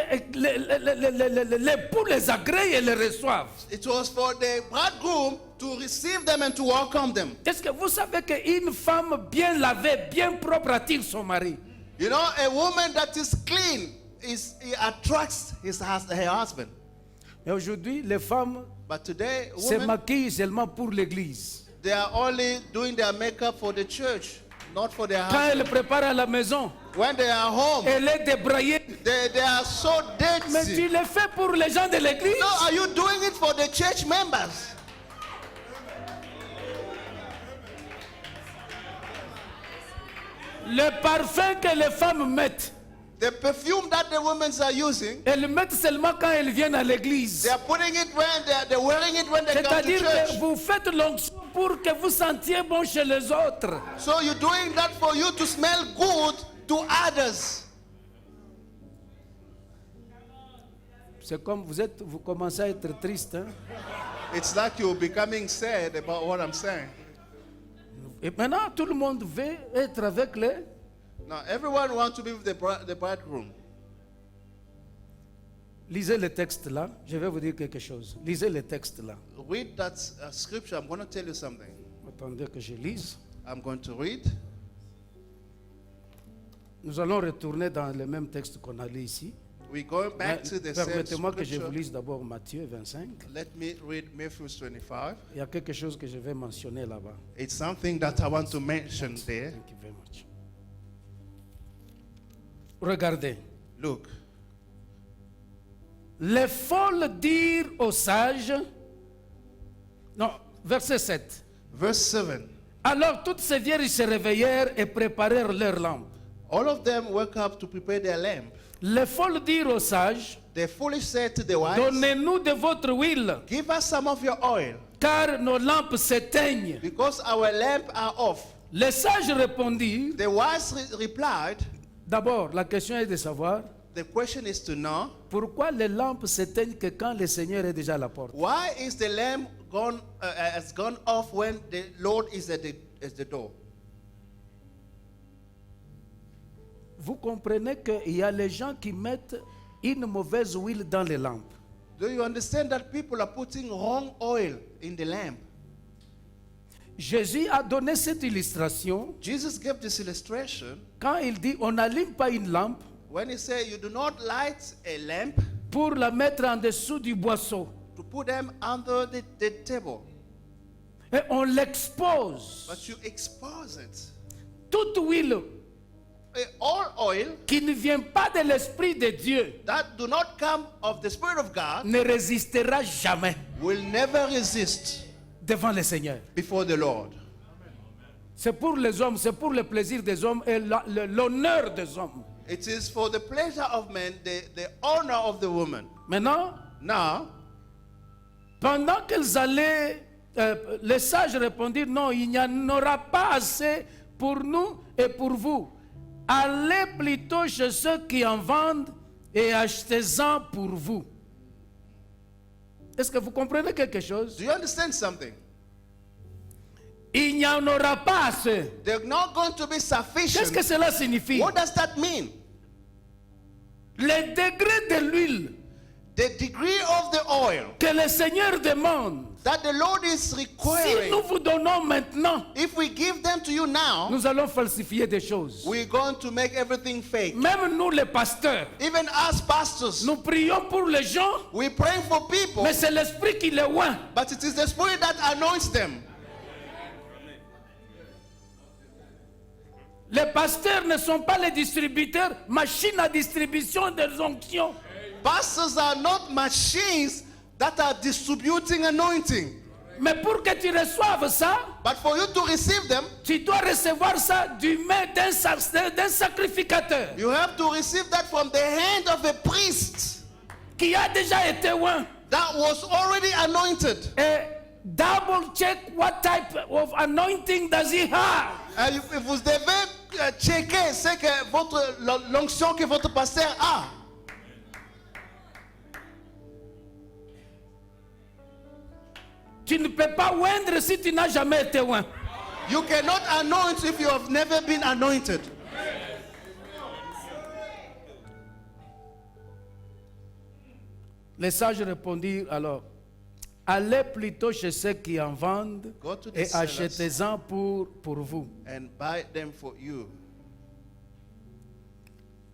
l'époux les agrée et les reçoive. it was for the bridegroom to receive them and to welcome them. Est-ce que vous savez qu'une femme bien lavée, bien propre attire son mari? You know, a woman that is clean it attracts her husband. Mais aujourd'hui, les femmes But today, se women, maquillent seulement pour l'église. they are only doing their makeup for the church, not for their Quand elles husband. préparent à la maison, When they are home, Elle est débraillée. they are so Mais tu dirty. le fais pour les gens de l'église. No, are you doing it for the church members? Le parfum que les femmes mettent, The perfume that the women are using, elles mettent seulement quand elles viennent à l'église. they are putting it when they're wearing it when they come to C'est-à-dire que church. vous faites l'onction pour que vous sentiez bon chez les autres. So you're doing that for you to smell good to others. C'est comme vous commencez à être triste. Hein? It's like you're becoming sad about what I'm saying. Et maintenant, tout le monde veut être avec les... Now, everyone wants to be with the bridegroom. Lisez le texte là. Je vais vous dire quelque chose. Lisez le texte là. Read that scripture. I'm going to tell you something. Attendez que je lise. I'm going to read. Nous allons retourner dans le même texte qu'on a lu ici. We're going back to the same Permettez-moi que je scripture. vous lise d'abord Matthieu 25. Let me read Matthew 25. Il y a quelque chose que je vais mentionner là-bas. It's something that I want to mention there. Thank you very much. Regardez. Look. Les folles dirent aux sages. Non, verset 7. Verse 7. Alors toutes ces vierges se réveillèrent et préparèrent leurs lampes. All of them woke up to prepare their lamp. Les folles dirent aux sages, The foolish said to the wise, donnez-nous de votre huile, give us some of your oil, car nos lampes s'éteignent. because our lamp are off. Les sages répondirent, The wise replied, d'abord la question est de savoir, the question is to know, pourquoi les lampes s'éteignent que quand le Seigneur est déjà à la porte? why is the lamp has gone off when the Lord is at the door? Vous comprenez qu'il y a les gens qui mettent une mauvaise huile dans les lampes. Do you understand that people are putting wrong oil in the lamp? Jésus a donné cette illustration Jesus gave this illustration quand il dit on n'allume pas une lampe when he said you do not light a lamp pour la mettre en dessous du boisseau to put them under the table, et on l'expose. but you expose it. Toute huile All oil qui ne vient pas de l'Esprit de Dieu that do not come of the Spirit of God ne résistera jamais will never resist devant le Seigneur. before the Lord. C'est pour les hommes, c'est pour le plaisir des hommes et l'honneur des hommes. It is for the pleasure of men, the honor of the woman. Maintenant, Now, pendant qu'ils allaient, les sages répondirent, non, il n'y en aura pas assez pour nous et pour vous. Allez plutôt chez ceux qui en vendent et achetez-en pour vous. Est-ce que vous comprenez quelque chose? do you understand something? Il n'y en aura pas assez. They're not going to be Qu'est-ce sufficient. que cela signifie? What does that mean? Le degré de l'huile The degree of the oil que le Seigneur demande, that the Lord is si requiring, nous vous donnons maintenant, if we give them to you now, nous allons falsifier des choses. we're going to make everything fake. Même nous les pasteurs, Even as pastors, nous prions pour les gens, we pray for people, mais c'est l'Esprit qui les oint. but it is the Spirit that anoints them. Les pasteurs ne sont pas les distributeurs, machines à distribution des onctions. Pastors are not machines that are distributing anointing. Mais pour que tu reçoives ça, But for you to receive them, tu dois recevoir ça du main d'un sacrificateur you have to receive that from the hand of a priest qui a déjà été oint. that was already anointed. Et double check what type of anointing does he have. Et vous devez checker ce que l'onction que votre pasteur a. Tu ne peux pas oindre si tu n'as jamais été oint. You cannot anoint if you have never been anointed. Les sages répondirent alors, allez plutôt chez ceux qui en vendent Go to the et sellers. achetez-en pour vous. And buy them for you.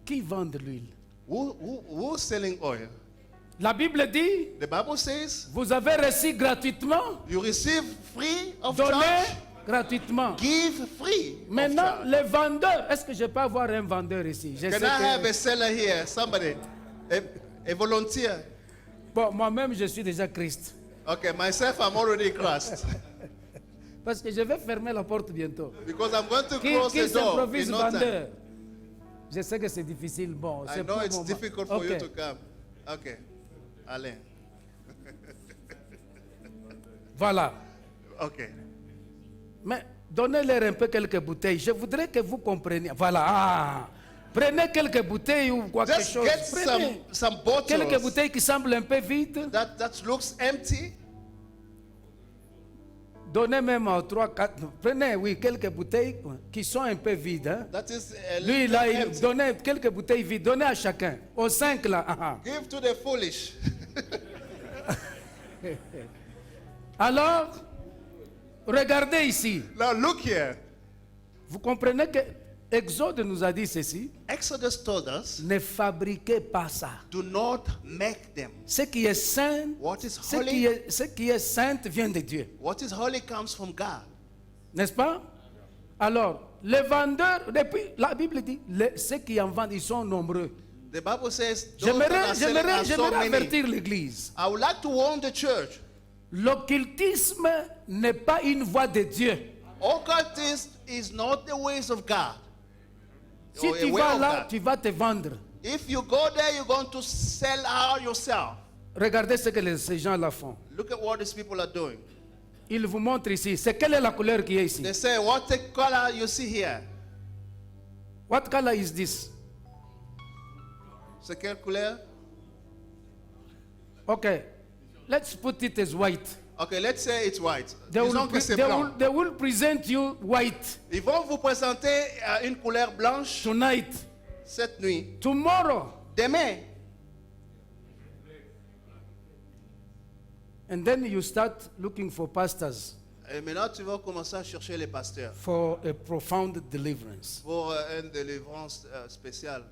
Qui vend l'huile? Who's selling oil? La Bible dit, The Bible says vous avez reçu gratuitement, you receive free of donné charge. gratuitement. Give free. of Maintenant, charge. les vendeurs, est-ce que je peux avoir un vendeur ici? Je Can sais I que- have a seller here? Somebody, a volunteer. Bon, moi-même, je suis déjà Christ. Okay, myself, I'm already Christ Parce que je vais fermer la porte bientôt. because I'm going to Qui, close qui the door in s'improvise no time. vendeur? Je sais que c'est difficile. Bon, I c'est know pour it's le moment. difficult for you Ok. to come. Okay, Alain. Voilà. Okay. Mais donnez-leur un peu quelques bouteilles. Je voudrais que vous compreniez. Voilà. Ah. Prenez quelques bouteilles ou quelque Just chose. get Prenez some quelques bottles bouteilles qui semblent un peu vides. that looks empty. Donnez même aux 3, 4. Prenez, oui, quelques bouteilles qui sont un peu vides. Hein. That is a Lui, little là, il empty. donnez quelques bouteilles vides. Donnez à chacun. Aux 5, là. Ah, ah. Give to the foolish. Alors, regardez ici. Now look here. Vous comprenez que Exode nous a dit ceci. Exodus told us, Ne fabriquez pas ça. do not make them. Ce qui est saint, What is ce holy? qui est saint vient de Dieu. What is holy comes from God. N'est-ce pas? Alors, les vendeurs, depuis, la Bible dit, ceux qui en vendent, ils sont nombreux. The Bible says, those that are selling are so J'aimerais many. avertir l'Église. I would like to warn the church. L'occultisme n'est pas une voie de Dieu. Occultism is not the ways of God. Si or a tu way vas of là, God. tu vas te vendre. If you go there, you're going to sell out yourself. Regardez ce que ces gens-là font. Look at what these people are doing. Ils vous montrent ici. C'est quelle est la couleur qui est ici? They say, what the color you see here? What color is this? C'est quelle couleur? Okay, let's put it as white. Okay, let's say it's white. They Disons will, que c'est they blanc. will- they will present you white Ils vont vous présenter une couleur blanche tonight. cette nuit. Tomorrow. Demain, And then you start looking for pastors et maintenant tu vas commencer à chercher les pasteurs for a profound deliverance. pour une délivrance spéciale.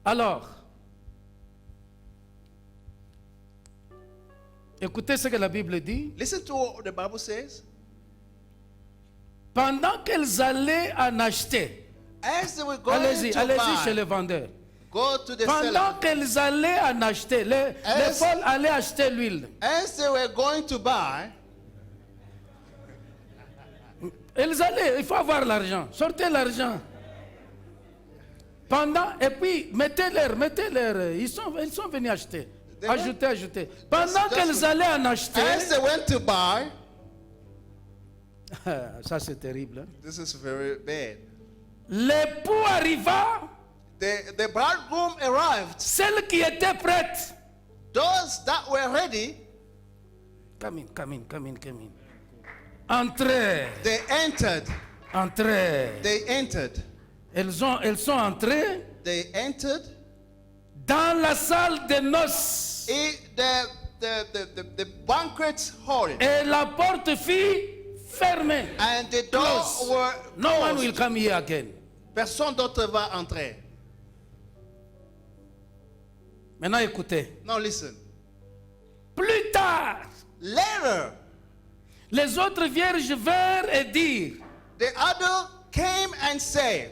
Alors, écoutez ce que la Bible dit. Listen to what the Bible says. Pendant qu'elles allaient en acheter, As they were going allez-y, to allez-y chez buy, le vendeur. go to the Pendant seller. qu'elles allaient en acheter, les folles allaient acheter l'huile. As they were going to buy, Elles allaient, il faut avoir l'argent. Sortez l'argent. Et puis, mettez-leur. Ils sont venus acheter. They Ajoutez. Pendant Just- qu'elles allaient en acheter, as they went to buy, ça c'est terrible. Hein? this is very bad. L'époux arriva, The bridegroom arrived. celle qui était prête. Those that were ready, Come in. Entrez. they entered. Elles sont entrées They entered dans la salle de noces. in the banquet hall. Et la porte fut fermée. And the Close. doors were No one will closed. come here again. Personne d'autre va entrer. Maintenant écoutez. Now listen. Plus tard, Later, les autres vierges vinrent et dirent. the other came and said,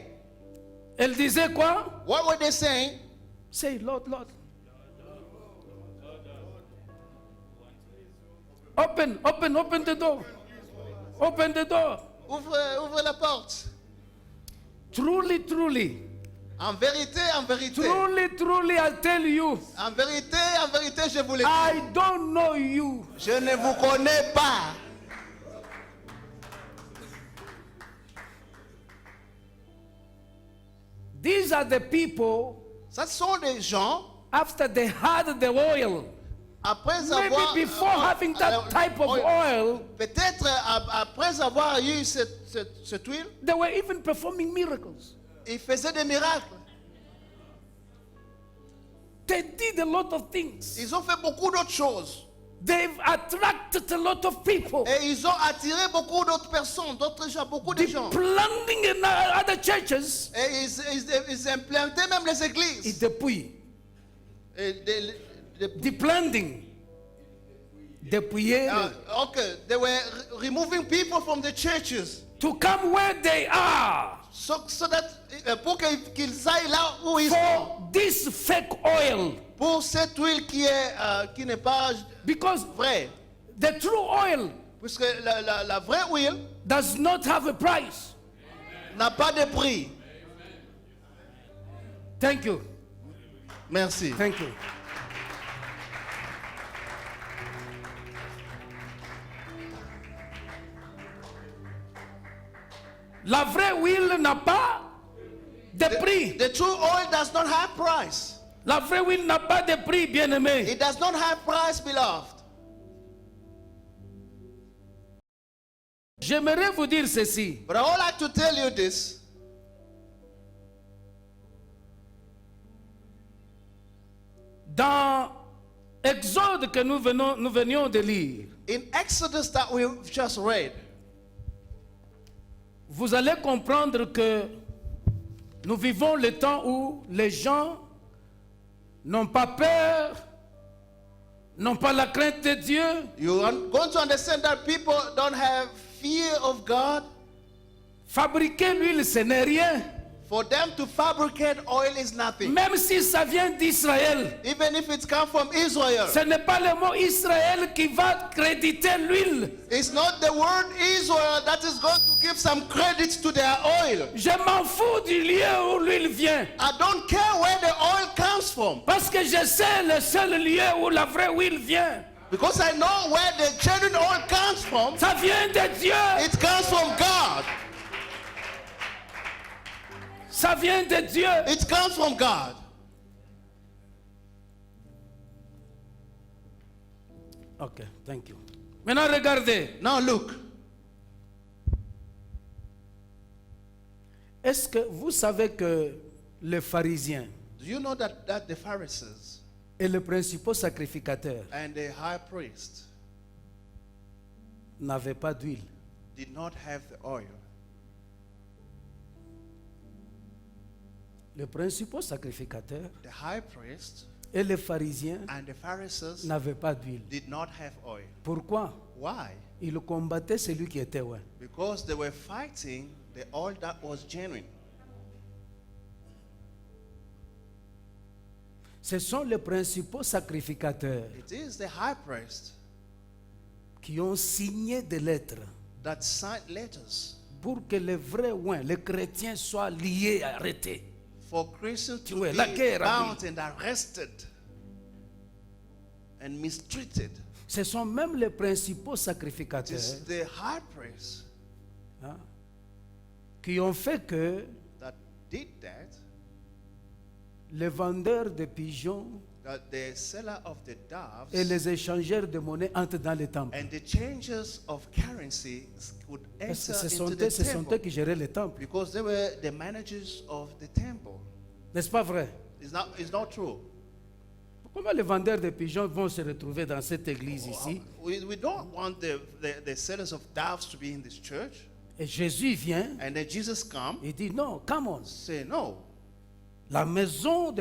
Elles disaient quoi? what were they saying? Say, Lord. Open the door. Open the door. Ouvre la porte. Truly. En vérité, Truly, I tell you, en vérité, je vous le dis. I don't know you. Je ne vous connais pas. These are the people, Ce sont des gens, after they had the oil, après maybe avoir... before having that type of oil, Peut-être après avoir eu cette huile, they were even performing miracles. ils faisaient des miracles. They did a lot of things. Ils ont fait beaucoup d'autres choses. They've attracted a lot of people. Et ils ont attiré beaucoup d'autres personnes, d'autres gens, beaucoup de gens. Planting in other churches. Et ils implantaient même les Et églises. depuis, Et the planting, dépouiller, Okay, they were removing people from the churches. to come where they are So that pour qu'ils aillent là où ils sont. for this fake oil. Pour cette huile qui n'est pas Because vraie. the true oil Puisque la vraie huile does not have a price. n'a pas de prix. Thank you. Merci. Thank you. La vraie huile n'a pas de prix. The true oil does not have price. La vraie huile n'a pas de prix, bien-aimé. It does not have price, beloved. J'aimerais vous dire ceci. But I would like to tell you this. Dans Exode que nous venions de lire, In Exodus that we've just read, vous allez comprendre que nous vivons le temps où les gens n'ont pas peur, n'ont pas la crainte de Dieu. you are going to understand that people don't have fear of God. Fabriquer l'huile, ce n'est rien. For them to fabricate oil is nothing. Même si ça vient d'Israël, Even if it's come from Israel. ce n'est pas le mot Israël qui va créditer l'huile. It's not the word Israel that is going to give some credit to their oil. Je m'en fous du lieu où l'huile vient. I don't care where the oil comes from. Parce que je sais le seul lieu où la vraie huile vient. Because I know where the genuine oil comes from. Ça vient de Dieu. It comes from God. Ça vient de Dieu. It comes from God. Ok, thank you. Maintenant, regardez. Now look. Est-ce que vous savez que les pharisiens Do you know that the Pharisees et les principaux sacrificateurs and the high priest n'avaient pas d'huile? did not have the oil? Les principaux sacrificateurs The high priest et les pharisiens and the Pharisees n'avaient pas d'huile. did not have oil. Pourquoi? Why? Ils combattaient celui qui était loin. Because they were fighting the oil that was genuine. Ce sont les principaux sacrificateurs It is the high priest qui ont signé des lettres that signed letters pour que les vrais oins, les chrétiens, soient liés, arrêtés. for Christians to Ouais, be la guerre, bound and arrested and mistreated. Ce sont même les principaux It is sacrificateurs the high priest qui ont fait que that did that, les vendeurs de pigeons that the seller of the doves et les échangeurs de monnaie entrent dans les temples. and the changers of currency would Parce que enter ce into sont the eux, ce sont eux temple qui géraient les temples. because they were the managers of the temple. N'est-ce pas vrai? It's not true. Comment les vendeurs de pigeons vont se retrouver dans cette église ici? We don't want the sellers of doves to be in this church. Et Jésus vient, And then Jesus come, il dit non, come on. say no. La maison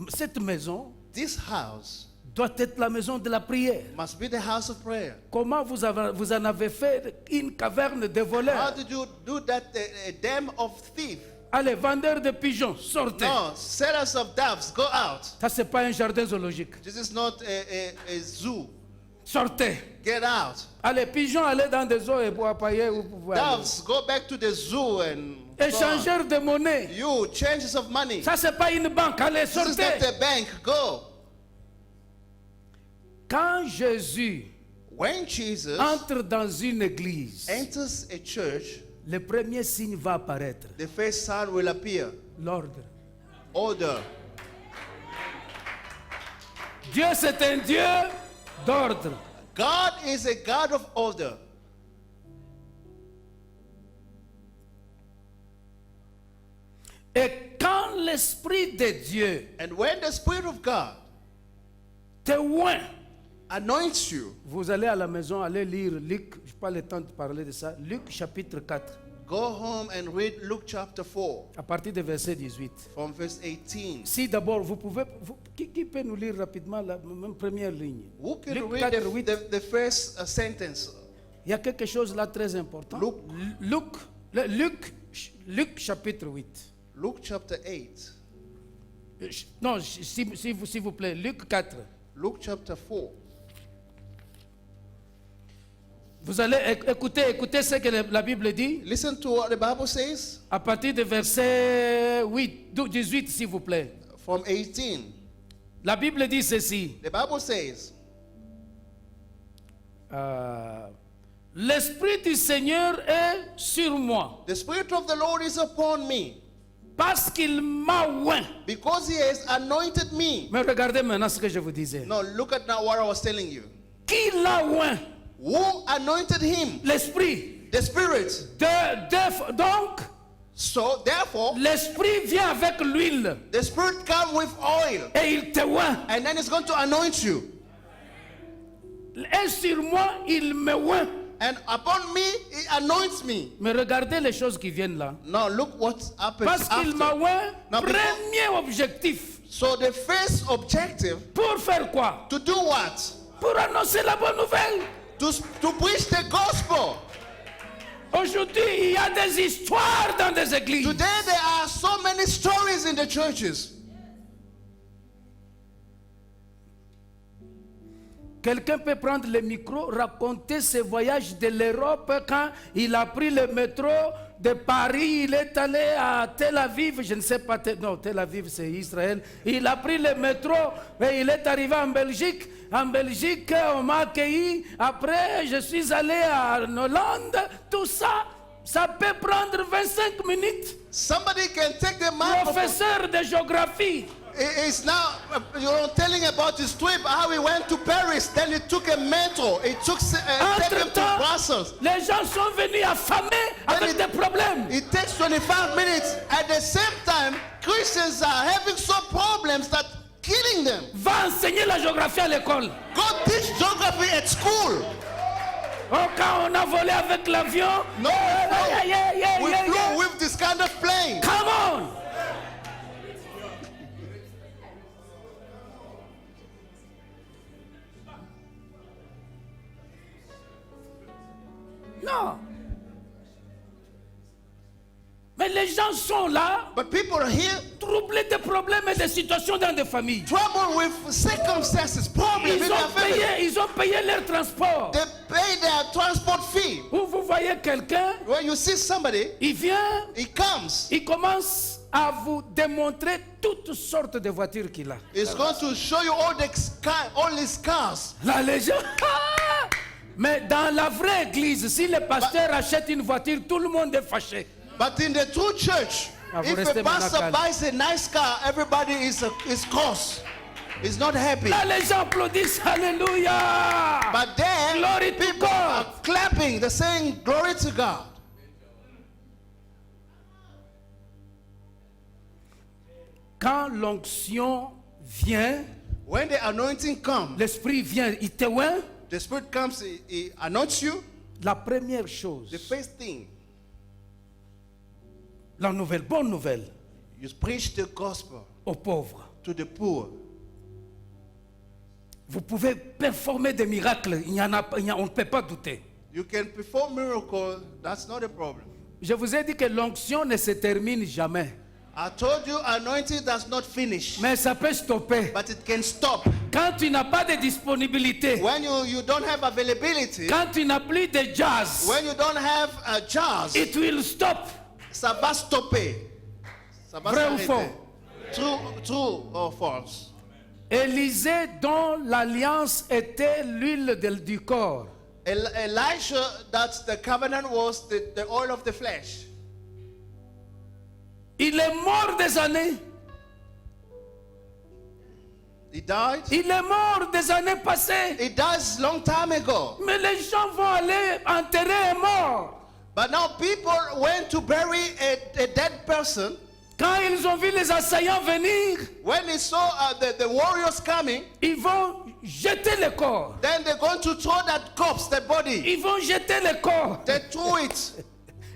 cette maison This house doit être la maison de la prière. must be the house of prayer. Comment vous en avez fait une caverne de How voleurs? did you do that? A dam of thieves. Allez, vendeurs de pigeons, sortez. No, sellers of doves, go out. Ça, c'est pas un jardin zoologique. This is not a zoo. Sortez. Get out. Allez, pigeons, allez dans des eaux et bois pailler. Vous pouvez aller. Doves, go back to the zoo and so on. Échangeurs de monnaie. You, changes of money. Ça, c'est pas une banque. Allez, This is not sortez. the bank. Go. Quand Jésus When Jesus entre dans une église, enters a church, le premier signe va apparaître. the first sign will appear. L'ordre. Order. Dieu, c'est un Dieu d'ordre. God is a God of order. Et quand l'Esprit de Dieu And when the Spirit of God te oint, anoints you, vous allez à la maison, allez lire Luc, je n'ai pas le temps de parler de ça, Luc chapitre 4. Go home and read Luke chapter 4 à partir du verset 18. from verse 18. Si d'abord, vous pouvez... qui peut nous lire rapidement la même première ligne? Who can Luc read 4, 8. the first sentence? Il y a quelque chose là très important. Luc chapitre 8. Luke chapter 8. Non, s'il vous plaît, Luc 4. Luke chapter 4. Vous allez écouter ce que la Bible dit Listen to what the Bible says à partir du verset 18, s'il vous plaît. from 18. La Bible dit ceci. The Bible says, L'Esprit du Seigneur est sur moi, the Spirit of the Lord is upon me, parce qu'il m'a oint. because he has anointed me. Mais regardez maintenant ce que je vous disais. Now look at now what I was telling you. Qui l'a oint? Who anointed him? L'Esprit. The Spirit. Donc, So therefore, l'Esprit vient avec l'huile the Spirit comes with oil, et il te oint. and then it's going to anoint you. Et sur moi, il me oint. And upon me, he anoints me. Mais regardez les choses qui viennent là. Now look what happens Parce qu'il m'a after. oint, Now, because- premier objectif. So the first objective, Pour faire quoi? to do what? Pour annoncer la bonne nouvelle. To preach the gospel. Aujourd'hui, il y a des histoires dans des églises. Today there are so many stories in the churches. Quelqu'un peut prendre le micro, raconter ses voyages de l'Europe quand il a pris le métro de Paris, il est allé à Tel Aviv, je ne sais pas, non, Tel Aviv c'est Israël. Il a pris le métro et il est arrivé en Belgique. En Belgique, on m'a accueilli. Après, je suis allé en Hollande. Tout ça, ça peut prendre 25 minutes. Somebody can take the microphone. Professeur de géographie. It's now telling about his trip, how he went to Paris, then he took a metro, he took take him to Entre-temps, Brussels. les gens sont venus affamés avec des problèmes. It takes 25 minutes. At the same time, Christians are having some problems that killing them. Va enseigner la géographie à l'école. Go teach geography at school. Oh, quand on a volé avec l'avion, No, we flew with this kind of plane. Come on. Non. Mais les gens sont là, But people are here, troublés des problèmes et des situations dans des familles. trouble with circumstances, problems in their family. Ils ont payé leur transport. They pay their transport fee. Où vous voyez quelqu'un, When you see somebody, il vient, he comes. il commence à vous démontrer toutes sortes de voitures qu'il a. It's going to show you all his cars. La légende. Mais dans la vraie église, si le pasteur achète une voiture, tout le monde est fâché. But in the true church, Ah, vous if restez a pastor maintenant buys a nice car, everybody is cross. Is not happy. Là, les gens applaudissent, Alléluia. But then Glory to people are God. clapping, they're saying glory to God. Quand l'onction vient, When the anointing comes, l'esprit vient, il te oint. the Spirit comes, he anoints you. La première chose, The first thing, la nouvelle, bonne nouvelle you preach the gospel aux pauvres. to the poor. Vous pouvez performer des miracles, on ne peut pas douter. You can perform miracles, that's not a problem. Je vous ai dit que l'onction ne se termine jamais, I told you anointing does not finish, mais ça peut stopper. but it can stop. Quand tu n'as pas de disponibilité, When you don't have availability, quand tu n'as plus de jazz, when you don't have a jazz, it will stop. ça va stopper. Ça va Vrai ou s'arrêter. faux? True or false? Élisée, dont l'alliance était l'huile du corps, Elisha, that the covenant was the oil of the flesh. il est mort des années. He died. Il est mort des années passées. He died long time ago. Mais les gens vont aller enterrer un mort. But now people went to bury a dead person. Quand ils ont vu les assaillants venir, When they saw the warriors coming, ils vont jeter le corps. then they're going to throw that corpse, the body. Ils vont jeter le corps. They threw it.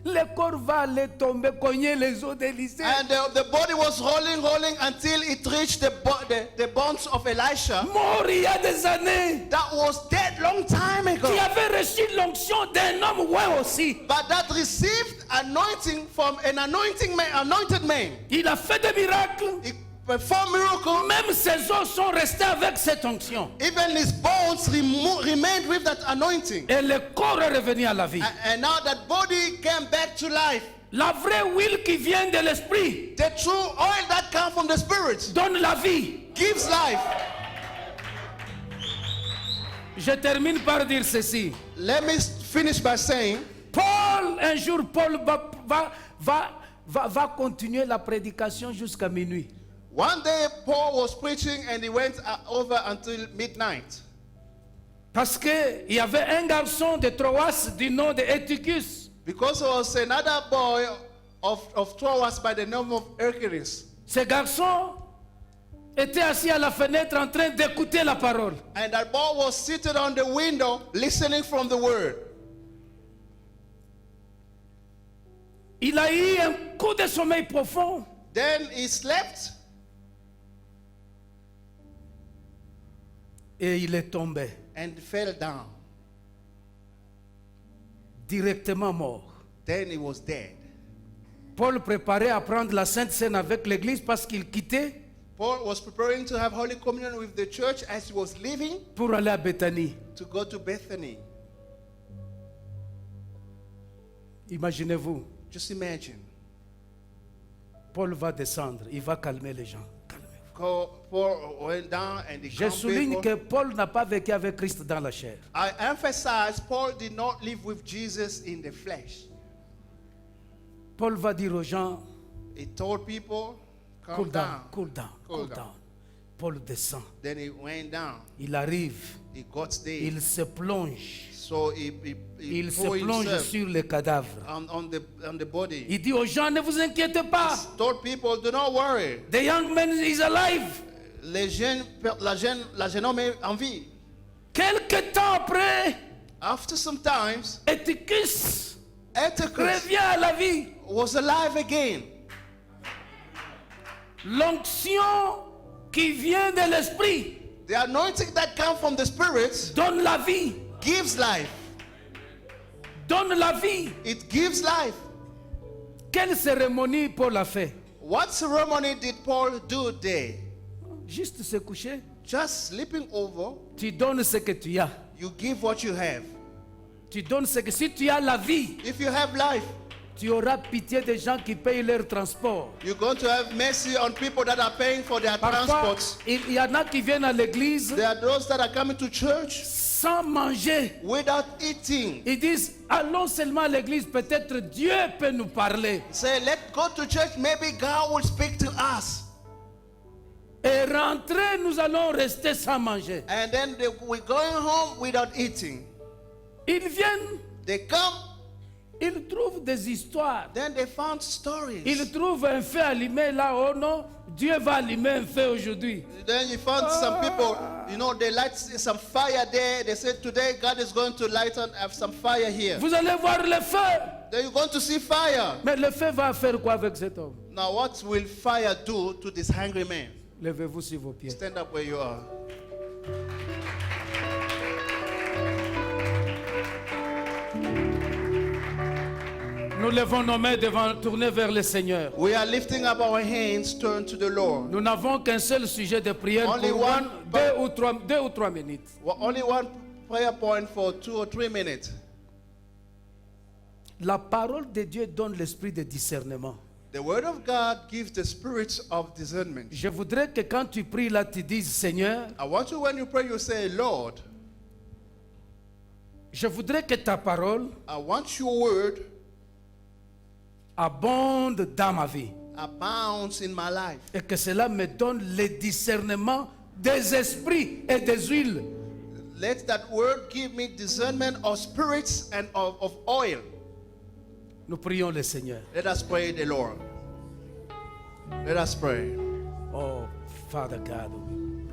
le corps va aller tomber, cogner les os d'Élisée. And the body was rolling until it reached the bones of Elisha. Mort il y a des années. That was dead long time ago. Qui avait reçu l'onction d'un homme, ouais aussi. But that received anointing from an anointed man. Il a fait des miracles. He performed miracles. Même ses os sont restés avec cette onction. Even his bones remained with that anointing. Et le corps est revenu à la vie. And now that body came back to life. La vraie huile qui vient de l'esprit The true oil that comes from the Spirit donne la vie. gives life. Je termine par dire ceci. Let me finish by saying, Paul, un jour, Paul va continuer la prédication jusqu'à minuit. one day Paul was preaching and he went over until midnight. Parce qu'il y avait un garçon de Troas du nom de Eutychus. Because there was another boy of Troas by the name of Hercules. Ce garçon était assis à la fenêtre en train d'écouter la parole. And that boy was seated on the window listening from the word. Il a eu un coup de sommeil profond. Then he slept Et il est tombé, and fell down. directement mort. Then he was dead. Paul préparait à prendre la Sainte Seine avec l'église parce qu'il quittait Paul was preparing to have Holy Communion with the church as he was leaving pour aller à Béthanie. to go to Bethany. Imaginez-vous, Just imagine. Paul va descendre, il va calmer les gens. Calmez-vous. Paul went down and he Je calmed souligne people. que Paul n'a pas vécu avec Christ dans la chair. I emphasize Paul did not live with Jesus in the flesh. Paul va dire aux gens, He told people, calm cool down, down. cool down, Cool cool down. down. Paul descend, Then he went down. il arrive, He got there. il se plonge, So he il se poured plonge himself sur les cadavres. on the body. Il dit aux gens, ne vous inquiétez pas, Told people, do not worry. the young man is alive. La jeune homme est en vie. Quelque temps après, After some times, Eutychus Eutychus revient à la vie. was alive again. L'onction qui vient de l'esprit The anointing that comes from the Spirit donne la vie, gives life. donne la vie. It gives life. Quelle cérémonie Paul a fait? What ceremony did Paul do there? Juste se coucher. Just sleeping over, Tu donnes ce que tu as. you give what you have. Tu donnes ce que si tu as la vie, If you have life, tu auras pitié des gens qui payent leur transport. you're going to have mercy on people that are paying for their Parfois, transports. il y en a qui viennent à l'église There are those that are coming to church sans manger. without eating. Ils disent, allons seulement à l'église, peut-être Dieu peut nous parler. Say, let's go to church, maybe God will speak to us. Et rentrer, nous allons rester sans manger. And then we're going home without eating. Ils viennent, They come, ils trouvent des histoires. then they found stories. Ils trouvent un feu allumé là, oh non, Dieu va allumer un feu aujourd'hui. Then you found some people, they light some fire there. They said today God is going to light on have some fire here. Vous allez voir le feu. Then you're going to see fire. Mais le feu va faire quoi avec cet homme? Now what will fire do to this hungry man? Levez-vous sur vos pieds. Stand up where you are. Nous levons nos mains devant, tourner vers le Seigneur. We are lifting up our hands, turn to the Lord. Nous n'avons qu'un seul sujet de prière Only pour one, deux ou trois minutes. Well, only one prayer point for 2 or 3 minutes. La parole de Dieu donne l'esprit de discernement. The word of God gives the spirit of discernment. Je voudrais que quand tu pries là, tu dises, Seigneur, I want you, when you pray, you say, Lord, je voudrais que ta parole I want your word abonde dans ma vie. abounds in my life. Et que cela me donne le discernement des esprits et des huiles. Let that word give me discernment of spirits and of oil. Nous prions le Seigneur. Let us pray the Lord. Let us pray. Oh, Father God,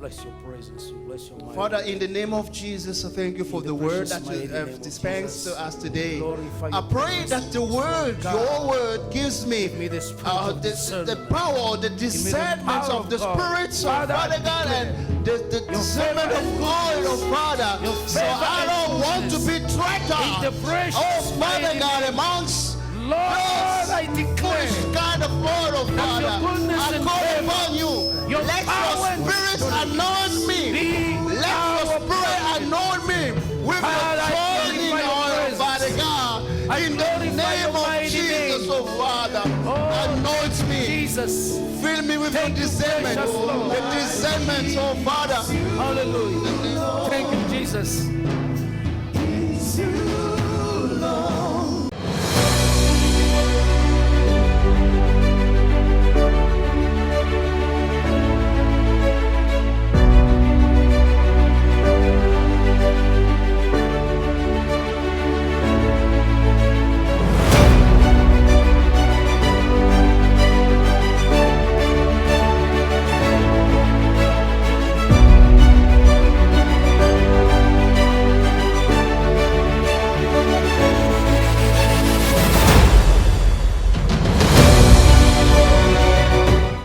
we bless your presence. We bless your mighty Father, name. in the name of Jesus, I thank you for In the the word precious that you mighty name have of dispensed Jesus. to us today. Glorify I your pray presence. that the word, God. your word, gives me Give me the spirit of the discernment. power, the the discernment power of of the God. spirits of Father, Father God and the discernment favor of God, oh Father. Your So favor I and don't want to be In the traitor. precious Oh Father mighty God, name. amongst Lord, I declare foolish kind of word, oh that your Father. goodness I and call favor, upon you. your Let power your and spirit victory anoint me. be Let your our spirit portion. anoint me with Father, your I joining glorify your oil, presence. Father God. I In the glorify name your of mighty Jesus, name. oh Father. Oh, Anoint me. Jesus. Fill me with your Thank you, discernment. precious Lord. The discernment, oh Father. Hallelujah. Thank you, Jesus.